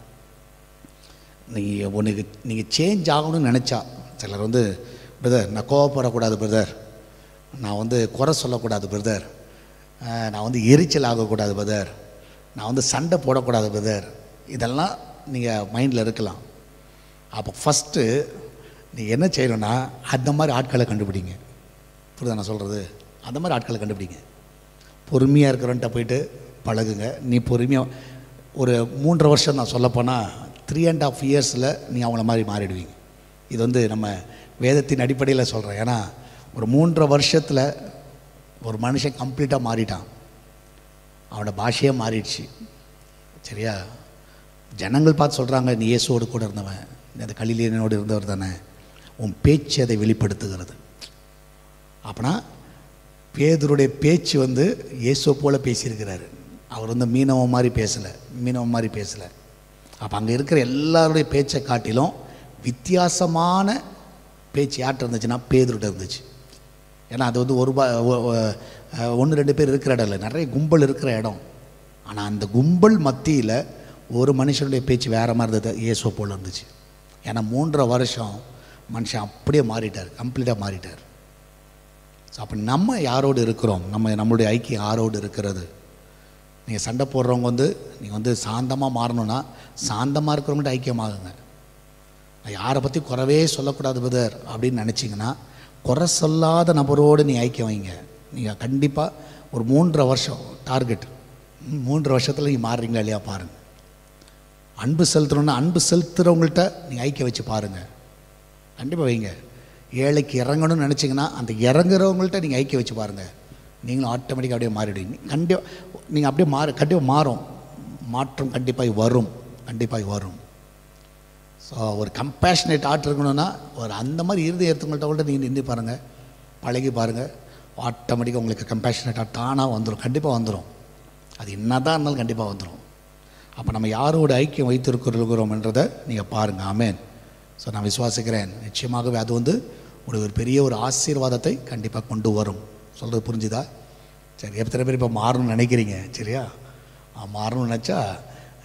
நீங்கள் சேஞ்ச் ஆகணும்னு நினச்சா, சிலர் வந்து பிரதர் நான் கோவப்படக்கூடாது பிரதர், நான் வந்து குறை சொல்லக்கூடாது பிரதர், நான் வந்து எரிச்சல் ஆகக்கூடாது பிரதர், நான் வந்து சண்டை போடக்கூடாது பிரதர், இதெல்லாம் நீங்கள் மைண்டில் இருக்கலாம். அப்போ ஃபஸ்ட்டு நீங்கள் என்ன செய்யணும்னா அந்த மாதிரி ஆட்களை கண்டுபிடிங்க. புரியுதா நான் சொல்கிறது? அந்த மாதிரி ஆட்களை கண்டுபிடிங்க. பொறுமையாக இருக்கிறவன்ட்ட போயிட்டு பழகுங்க. நீ பொறுமையாக ஒரு 3.5 வருஷம் நான் சொல்லப்போனால் 3.5 இயர்ஸில் நீ அவங்கள மாதிரி மாறிடுவீங்க. இது வந்து நம்ம வேதத்தின் அடிப்படையில் சொல்கிறேன். ஏன்னா ஒரு 3.5 வருஷத்தில் ஒரு மனுஷன் கம்ப்ளீட்டாக மாறிட்டான். அவனோட பாஷையே மாறிடுச்சு. சரியா, ஜனங்கள் பார்த்து சொல்கிறாங்க, நீ இயேசுவோடு கூட இருந்தவன், நீ அந்த கலிலேயனோடு இருந்தவர் தானே, உன் பேச்சு அதை வெளிப்படுத்துகிறது. அப்படின்னா பேதுருடைய பேச்சு வந்து இயேசுவை போல் பேசியிருக்கிறாரு. அவர் வந்து மீனவன் மாதிரி பேசலை. அப்போ அங்கே இருக்கிற எல்லாருடைய பேச்சை காட்டிலும் வித்தியாசமான பேச்சு யார்கிட்ட இருந்துச்சுன்னா பேதுருட்ட இருந்துச்சு. ஏன்னா அது வந்து 1-2 பேர் இருக்கிற இடம் இல்லை, நிறைய கும்பல் இருக்கிற இடம். ஆனால் அந்த கும்பல் மத்தியில் ஒரு மனுஷனுடைய பேச்சு வேறு மாதிரி இருந்தது, இயேசுவை போல் இருந்துச்சு. ஏன்னா 3.5 வருஷம் மனுஷன் அப்படியே மாறிட்டார், கம்ப்ளீட்டாக மாறிட்டார். ஸோ அப்போ நம்ம யாரோடு இருக்கிறோம்? நம்மளுடைய ஐக்கியம் யாரோடு இருக்கிறது? நீங்கள் சண்டை போடுறவங்க வந்து நீங்கள் வந்து சாந்தமாக மாறணும்னா சாந்தமாக இருக்கிறவங்கள்ட்ட ஐக்கியமாகுங்க. யாரை பற்றி குறவே சொல்லக்கூடாது பிரதர் அப்படின்னு நினச்சிங்கன்னா குறை சொல்லாத நபரோடு நீங்கள் ஐக்கியம் வைங்க. நீங்கள் கண்டிப்பாக ஒரு 3.5 வருஷம் டார்கெட், 3 வருஷத்தில் நீங்கள் மாறுறீங்களா இல்லையா பாருங்கள். அன்பு செலுத்தணுன்னா அன்பு செலுத்துகிறவங்கள்ட்ட நீங்கள் ஐக்கியம் வச்சு பாருங்கள், கண்டிப்பாக வைங்க. ஏழைக்கு இறங்கணும்னு நினச்சிங்கன்னா அந்த இறங்குறவங்கள்ட்ட நீங்கள் ஐக்கியம் வச்சு பாருங்கள், நீங்களும் ஆட்டோமேட்டிக்காக அப்படியே மாறிடுவீங்க. நீங்கள் அப்படியே கண்டிப்பாக மாற்றம் கண்டிப்பாக வரும். ஸோ ஒரு கம்பேஷனேட் ஆர்ட் இருக்கணும்னா ஒரு அந்த மாதிரி இறுதி எடுத்துங்கள்ட்ட கூட நீங்கள் நின்று பாருங்கள், பழகி பாருங்கள், ஆட்டோமேட்டிக்காக உங்களுக்கு கம்பேஷனேட் ஆர்ட் தானாக வந்துடும், கண்டிப்பாக வந்துடும். அது என்ன தான் இருந்தாலும் கண்டிப்பாக வந்துடும். அப்போ நம்ம யாரோட ஐக்கியம் வைத்திருக்கிறோம்ன்றதை நீங்கள் பாருங்கள். ஆமென். ஸோ நான் விசுவாசிக்கிறேன், நிச்சயமாகவே அது வந்து உங்களுக்கு ஒரு பெரிய ஒரு ஆசீர்வாதத்தை கண்டிப்பாக கொண்டு வரும். சொல்கிறது புரிஞ்சுதா? சரி, எத்தனை பேர் இப்போ மாறணும்னு நினைக்கிறீங்க? சரியா, மாறணும்னு நினச்சா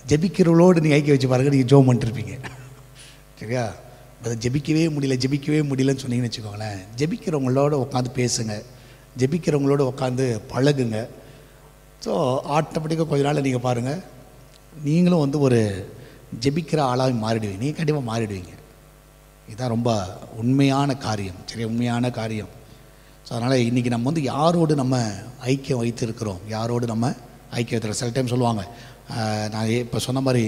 ஜெபிக்கிறவங்களோடு நீங்கள் ஐக்கியம் வச்சு பாருங்கள், நீங்கள் ஜோம் பண்ணிட்டுருப்பீங்க. சரியா, அதை ஜெபிக்கவே முடியலன்னு சொன்னீங்கன்னு வச்சுக்கோங்களேன், ஜெபிக்கிறவங்களோட உட்காந்து பேசுங்க, ஜெபிக்கிறவங்களோட உட்காந்து பழகுங்க. ஸோ ஆட்டோமேட்டிக்காக கொஞ்ச நாள் நீங்கள் பாருங்கள், நீங்களும் வந்து ஒரு ஜெபிக்கிற ஆளாக மாறிடுவீங்க. நீங்கள் கண்டிப்பாக மாறிடுவீங்க. இதுதான் ரொம்ப உண்மையான காரியம். சரி, உண்மையான காரியம். ஸோ அதனால் இன்றைக்கி நம்ம வந்து யாரோடு நம்ம ஐக்கியம் வைத்திருக்கிறோம், யாரோடு நம்ம ஐக்கியம் வைத்திருக்கோம். சில டைம் சொல்லுவாங்க, நான் இப்போ சொன்ன மாதிரி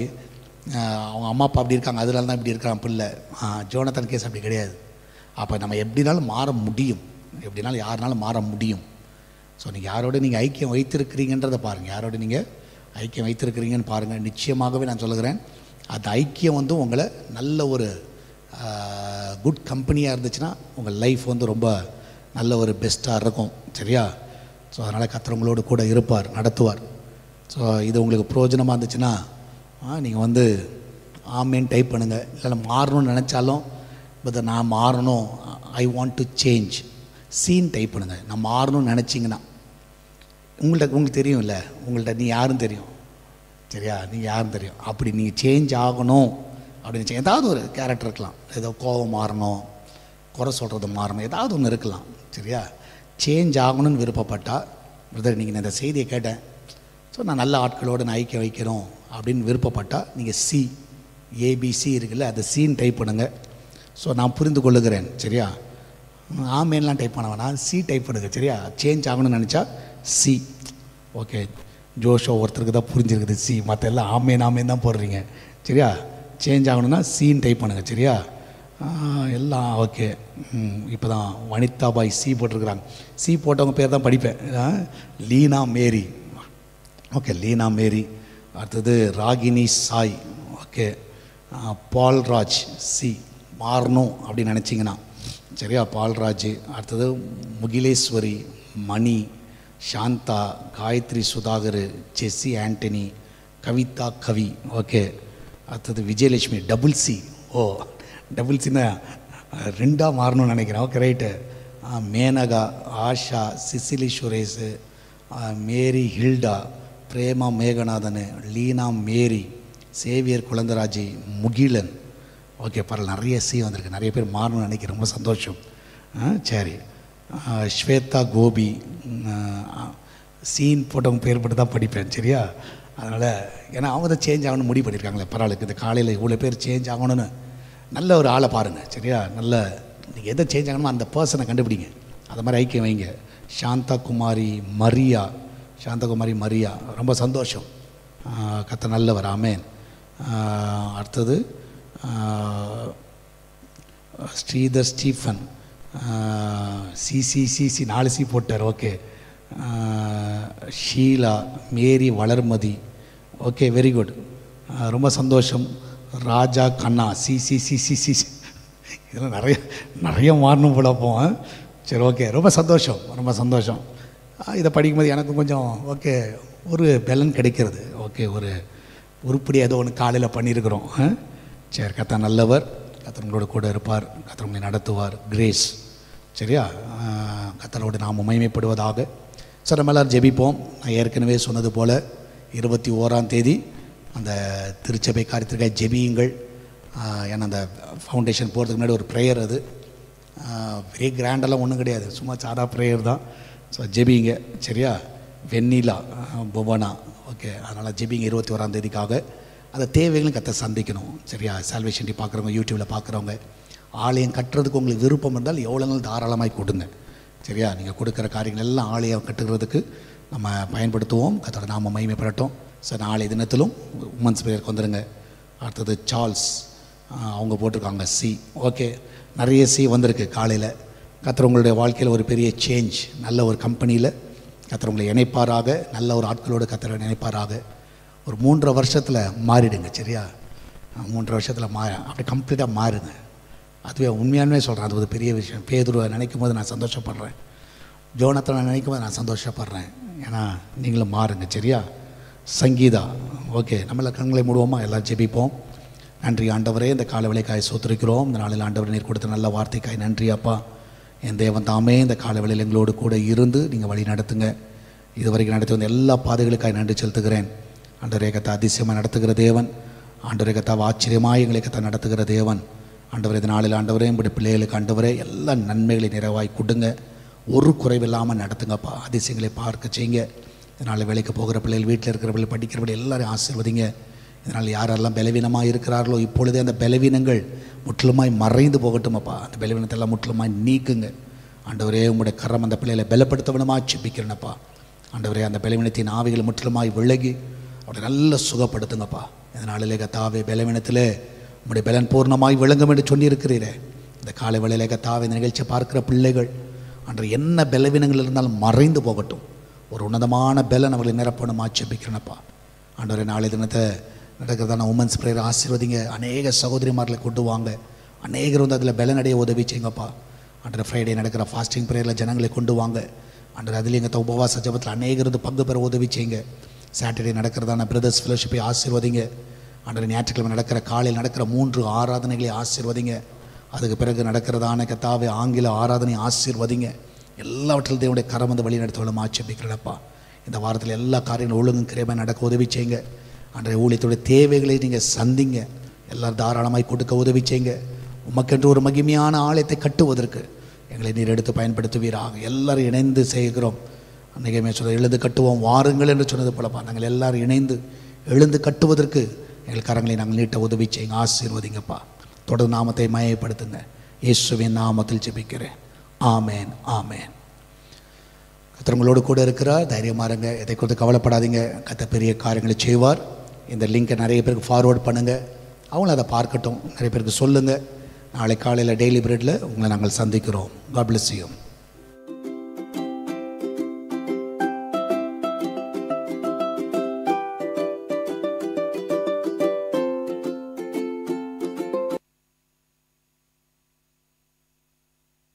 அவங்க அம்மா அப்பா அப்படி இருக்காங்க, அதனால தான் இப்படி இருக்கிறான் பிள்ளை. ஜோனத்தன் கேஸ் அப்படி கிடையாது. அப்போ நம்ம எப்படினாலும் மாற முடியும், எப்படினாலும் யாருனாலும் மாற முடியும். ஸோ நீங்கள் யாரோடு நீங்கள் ஐக்கியம் வைத்திருக்கிறீங்கன்றதை பாருங்கள், யாரோடு நீங்கள் ஐக்கியம் வைத்திருக்கிறீங்கன்னு பாருங்கள். நிச்சயமாகவே நான் சொல்லுகிறேன், அந்த ஐக்கியம் வந்து உங்களை நல்ல ஒரு குட் கம்பெனியாக இருந்துச்சுன்னா உங்கள் லைஃப் வந்து ரொம்ப நல்ல ஒரு பெஸ்ட்டாக இருக்கும். சரியா? ஸோ அதனால் கர்த்தர் கூட இருப்பார், நடத்துவார். ஸோ இது உங்களுக்கு பிரயோஜனமாக இருந்துச்சுன்னா நீங்கள் வந்து ஆமேன்னு டைப் பண்ணுங்கள். இல்லை மாறணும்னு நினச்சாலும் பட் நான் மாறணும், I want to change, scene type பண்ணுங்கள். நான் மாறணும்னு நினச்சிங்கன்னா உங்களுக்கு தெரியும், இல்லை உங்கள்கிட்ட நீ யாரும் தெரியும். சரியா, நீங்கள் யாரும் தெரியும். அப்படி நீங்கள் சேஞ்ச் ஆகணும் அப்படின்னு ஏதாவது ஒரு கேரக்டர் இருக்கலாம், ஏதோ கோபம் மாறணும், குறை சொல்கிறது மாறணும், ஏதாவது ஒன்று இருக்கலாம். சரியா, சேஞ்ச் ஆகணும்னு விருப்பப்பட்டால், பிரதர் நீங்கள் நான் இந்த செய்தியை கேட்டேன், ஸோ நான் நல்ல ஆட்களோடு நான் ஐக்கியம் வைக்கணும் அப்படின்னு விருப்பப்பட்டால் நீங்கள் ஏபிசி இருக்குல்ல, அதை சீன் டைப் பண்ணுங்கள். ஸோ நான் புரிந்து கொள்ளுகிறேன். சரியா, ஆமேன்லாம் டைப் பண்ண வேணாம், சி டைப் பண்ணுங்க. சரியா, சேஞ்ச் ஆகணும்னு நினச்சா சி. ஓகே, ஜோஷோ ஒருத்தருக்கு தான் புரிஞ்சிருக்குது சி, மற்ற எல்லாம் ஆமேன் தான் போடுறீங்க. சரியா, சேஞ்ச் ஆகணும்னா சீன் டைப் பண்ணுங்கள். சரியா, எல்லாம் ஓகே. இப்போ தான் வனிதா பாய் சி போட்டிருக்கிறாங்க. சி போட்டவங்க பேர் தான் படிப்பேன். Leena Mary. Okay, Leena Mary. அடுத்தது ராகினி சாய். Okay, Palraj C. மாறணும் அப்படின்னு நினச்சிங்கன்னா சரியா, பால்ராஜ். அடுத்தது Mugileswari, Mani, Shantha, Gayathri Sudhakar, Jessie Antony, Kavitha Kavi. Okay, அடுத்தது Vijayalakshmi, double C. Oh, double சின்னா ரெண்டாக மாறணும்னு நினைக்கிறேன். Okay, right. Menaka, Asha, Cecily Suresh, Mary Hilda, Prema Meganathan, Leena Mary, Xavier குழந்தராஜி, முகிலன். ஓகே, பரவாயில்ல, நிறைய சி வந்திருக்கு. நிறைய பேர் மாறணும்னு நினைக்கிறேன், ரொம்ப சந்தோஷம். சரி, ஸ்வேதா கோபி. சீன் போட்டவங்க பேர் போட்டு தான் படிப்பேன். சரியா, அதனால் ஏன்னா அவங்க தான் சேஞ்ச் ஆகணும்னு முடிவு பண்ணியிருக்காங்களே, பரவாயில்ல. இந்த காலையில் இவ்வளோ பேர் சேஞ்ச் ஆகணும்னு நல்ல ஒரு ஆளை பாருங்கள். சரியா, நல்ல நீங்கள் எதை சேஞ்ச் ஆகணுமோ அந்த பர்சனை கண்டுபிடிங்க, அது மாதிரி ஐக்கியம் வைங்க. சாந்தகுமாரி மரியா, சாந்தகுமாரி மரியா, ரொம்ப சந்தோஷம். கர்த்தர் நல்லவர். ஆமென். அடுத்தது ஸ்ரீதர் ஸ்டீஃபன், சிசி 4 சி போட்டார். ஓகே, ஷீலா, மேரி வளர்மதி. ஓகே, வெரி குட், ரொம்ப சந்தோஷம். ராஜா கண்ணா, சிசி. இதெல்லாம் நிறைய மாறணும் போல போவோம். சரி, ஓகே, ரொம்ப சந்தோஷம், ரொம்ப சந்தோஷம். இதை படிக்கும்போது எனக்கும் கொஞ்சம் ஓகே ஒரு பலன் கிடைக்கிறது. ஓகே, ஒரு உருப்படி ஏதோ ஒன்று காலையில் பண்ணியிருக்கிறோம். சரி, கர்த்தர் நல்லவர், கர்த்தர் உங்களோட கூட இருப்பார், கர்த்தர் உங்களை நடத்துவார். கிரேஸ். சரியா, கர்த்தரோடு நாம் மகிமைப்படுவதாக. சார், நம்ம எல்லோரும் ஜெபிப்போம். நான் ஏற்கனவே சொன்னது போல் 21ஆம் தேதி அந்த திருச்சபை காரியத்திற்காக ஜெபியுங்கள். ஏன்னா அந்த ஃபவுண்டேஷன் போகிறதுக்கு முன்னாடி ஒரு ப்ரேயர், அது வெரி கிராண்டெல்லாம் ஒன்றும் கிடையாது, சும்மா சாதா ப்ரேயர் தான். ஸோ ஜெபிங்க. சரியா, வெண்ணிலா, புவனா. ஓகே, அதனால் ஜெபிங்க 21ஆம் தேதிக்காக. அந்த தேவைகளும் கத்த சந்திக்கணும். சரியா, சால்வேஷன் டி பார்க்குறவங்க, யூடியூப்பில் பார்க்குறவங்க, ஆலயம் கட்டுறதுக்கு உங்களுக்கு விருப்பம் இருந்தால் எவ்வளோ நாள் தாராளமாக கொடுங்க. சரியா, நீங்கள் கொடுக்குற காரியங்கள் எல்லாம் ஆலயம் கட்டுகிறதுக்கு நம்ம பயன்படுத்துவோம். கத்தோட நாம மகிமைப்படட்டும். சார், நாளை தினத்திலும் உமன்ஸ் பிரேயருக்கு வந்துடுங்க. அடுத்தது சார்ல்ஸ், அவங்க போட்டிருக்காங்க சி. ஓகே, நிறைய சி வந்திருக்கு காலையில். கர்த்தர் உங்களுடைய வாழ்க்கையில் ஒரு பெரிய சேஞ்ச், நல்ல ஒரு கம்பெனியில் கர்த்தர் உங்களை இணைப்பாராக, நல்ல ஒரு ஆட்களோடு கர்த்தரை இணைப்பாராக. ஒரு 3.5 வருஷத்தில் மாறிடுங்க. சரியா, 3 வருஷத்தில் அப்படி கம்ப்ளீட்டாக மாறுங்க. அதுவே உண்மையானவே சொல்கிறேன், அது ஒரு பெரிய விஷயம். பேதுருவை நினைக்கும் போது நான் சந்தோஷப்படுறேன், ஜோனத்தை நினைக்கும் போது நான் சந்தோஷப்படுறேன். ஏன்னா நீங்களும் மாறுங்க. சரியா, சங்கீதா ஓகே, நம்மள கண்களை மூடுவோமா? எல்லாம் ஜெபிப்போம். நன்றி ஆண்டவரே, இந்த கால வேளைக்காய் சோத்திருக்கிறோம். இந்த நாளில் ஆண்டவர் நீர் கொடுத்த நல்ல வார்த்தைக்காய் நன்றி அப்பா. என் தேவன் தாமே இந்த கால வேளையில் எங்களோடு கூட இருந்து நீங்கள் வழி நடத்துங்க. இதுவரைக்கும் நடத்தி வந்த எல்லா பாதைகளுக்காய் நன்றி செலுத்துகிறேன். ஆண்டவரே கத்தா அதிசயமாக நடத்துகிற தேவன், ஆண்டவரே கத்தா ஆச்சரியமாக எங்களை கத்தா நடத்துகிற தேவன். ஆண்டவரே இந்த நாளில் ஆண்டவரே இப்படி பிள்ளைகளுக்கு ஆண்டவரே எல்லா நன்மைகளை நிறைவாய் கொடுங்க. ஒரு குறைவில்லாமல் நடத்துங்கப்பா. அதிசயங்களை பார்க்க செய்யுங்க. இதனால் வேலைக்கு போகிற பிள்ளைகள், வீட்டில் இருக்கிற பிள்ளைகள், படிக்கிற பிள்ளைகள் எல்லாரையும் ஆசீர்வதிங்க. இதனால் யாரெல்லாம் பலவீனமாக இருக்கிறார்களோ இப்பொழுதே அந்த பலவீனங்கள் முற்றிலுமாய் மறைந்து போகட்டும் அப்பா. அந்த பலவீனத்தை எல்லாம் முற்றிலுமாய் நீக்குங்க. ஆண்டவரே உங்களுடைய கரம் அந்த பிள்ளைகளை பலப்படுத்த வேணுமா செபிக்கிறேனப்பா. ஆண்டவரே அந்த பலவீனத்தின் ஆவிகளை முற்றிலுமாய் விலகி அவரை நல்ல சுகப்படுத்துங்கப்பா. இதனாலே கத்தாவே பலவீனத்தில் உங்களுடைய பலன் பூர்ணமாய் விளங்கும் என்று சொல்லியிருக்கிறீரே. இந்த காலை வேளையிலே கத்தாவே இந்த நிகழ்ச்சியை பார்க்கிற பிள்ளைகள் அன்று என்ன பலவீனங்கள் இருந்தாலும் மறைந்து போகட்டும். ஒரு உன்னதமான பலன் அவர்களை நிரப்பணுமா செபிக்கிறேனப்பா. ஆண்டவரே நாளை தினத்தை நடக்கிறதான உமன்ஸ் பிரேயர் ஆசீர்வதிங்க. அநேக சகோதரிமார்களை கொண்டு வாங்க. அநேகர் வந்து அதில் பலனடைய உதவி செய்யுங்கப்பா. அன்று ஃப்ரைடே நடக்கிற ஃபாஸ்டிங் பிரேயரில் ஜனங்களை கொண்டு வாங்க. அன்று அதில் எங்கள் உபவாச ஜபத்தில் அநேகர் வந்து பங்கு பெற உதவி செய்யுங்க. சாட்டர்டே நடக்கிறதான பிரதர்ஸ் ஃபெலோஷிப்பை ஆசீர்வதிங்க. அன்று ஞாயிற்றுக்கிழமை நடக்கிற காலையில் நடக்கிற 3 ஆராதனைகளை ஆசீர்வதிங்க. அதுக்கு பிறகு நடக்கிறதான கத்தாவே ஆங்கில ஆராதனை ஆசீர்வதிங்க. எல்லாவற்றிலும் தேவனுடைய கரம் வந்து வழி நடத்தவளும் ஆட்சேபிக்கிறப்பா. இந்த வாரத்தில் எல்லா காரியங்களும் ஒழுங்கும் கிரேமாக நடக்க உதவி செய்யுங்க. அன்றைய ஊழியத்துடைய தேவைகளை நீங்கள் சந்திங்க. எல்லோரும் தாராளமாய் கொடுக்க உதவி செய்யுங்க. உமக்கென்று ஒரு மகிமையான ஆலயத்தை கட்டுவதற்கு எங்களை நீர் எடுத்து பயன்படுத்துவீராக. எல்லோரும் இணைந்து செய்கிறோம். அன்றைக்குமே சொல்ல எழுந்து கட்டுவோம் வாருங்கள் என்று சொன்னது போலப்பா. நாங்கள் எல்லோரும் இணைந்து எழுந்து கட்டுவதற்கு எங்கள் கரங்களை நாங்கள் நீட்ட உதவி செய்யுங்க. ஆசீர்வதிங்கப்பா. தொடர்ந்து நாமத்தை மயப்படுத்துங்க. இயேசுவின் நாமத்தில் ஜெபிக்கிறேன். ஆமேன், ஆமேன். கர்த்தர் உங்களோடு கூட இருக்கிறார். தைரியமாக இருங்க. எதை குறித்து கவலைப்படாதீங்க. கர்த்தர் பெரிய காரியங்களை செய்வார். இந்த லிங்கை நிறைய பேருக்கு ஃபார்வேர்ட் பண்ணுங்கள். அவங்களும் அதை பார்க்கட்டும். நிறைய பேருக்கு சொல்லுங்கள். நாளை காலையில் டெய்லி பிரெட்டில் உங்களை நாங்கள் சந்திக்கிறோம். God bless you.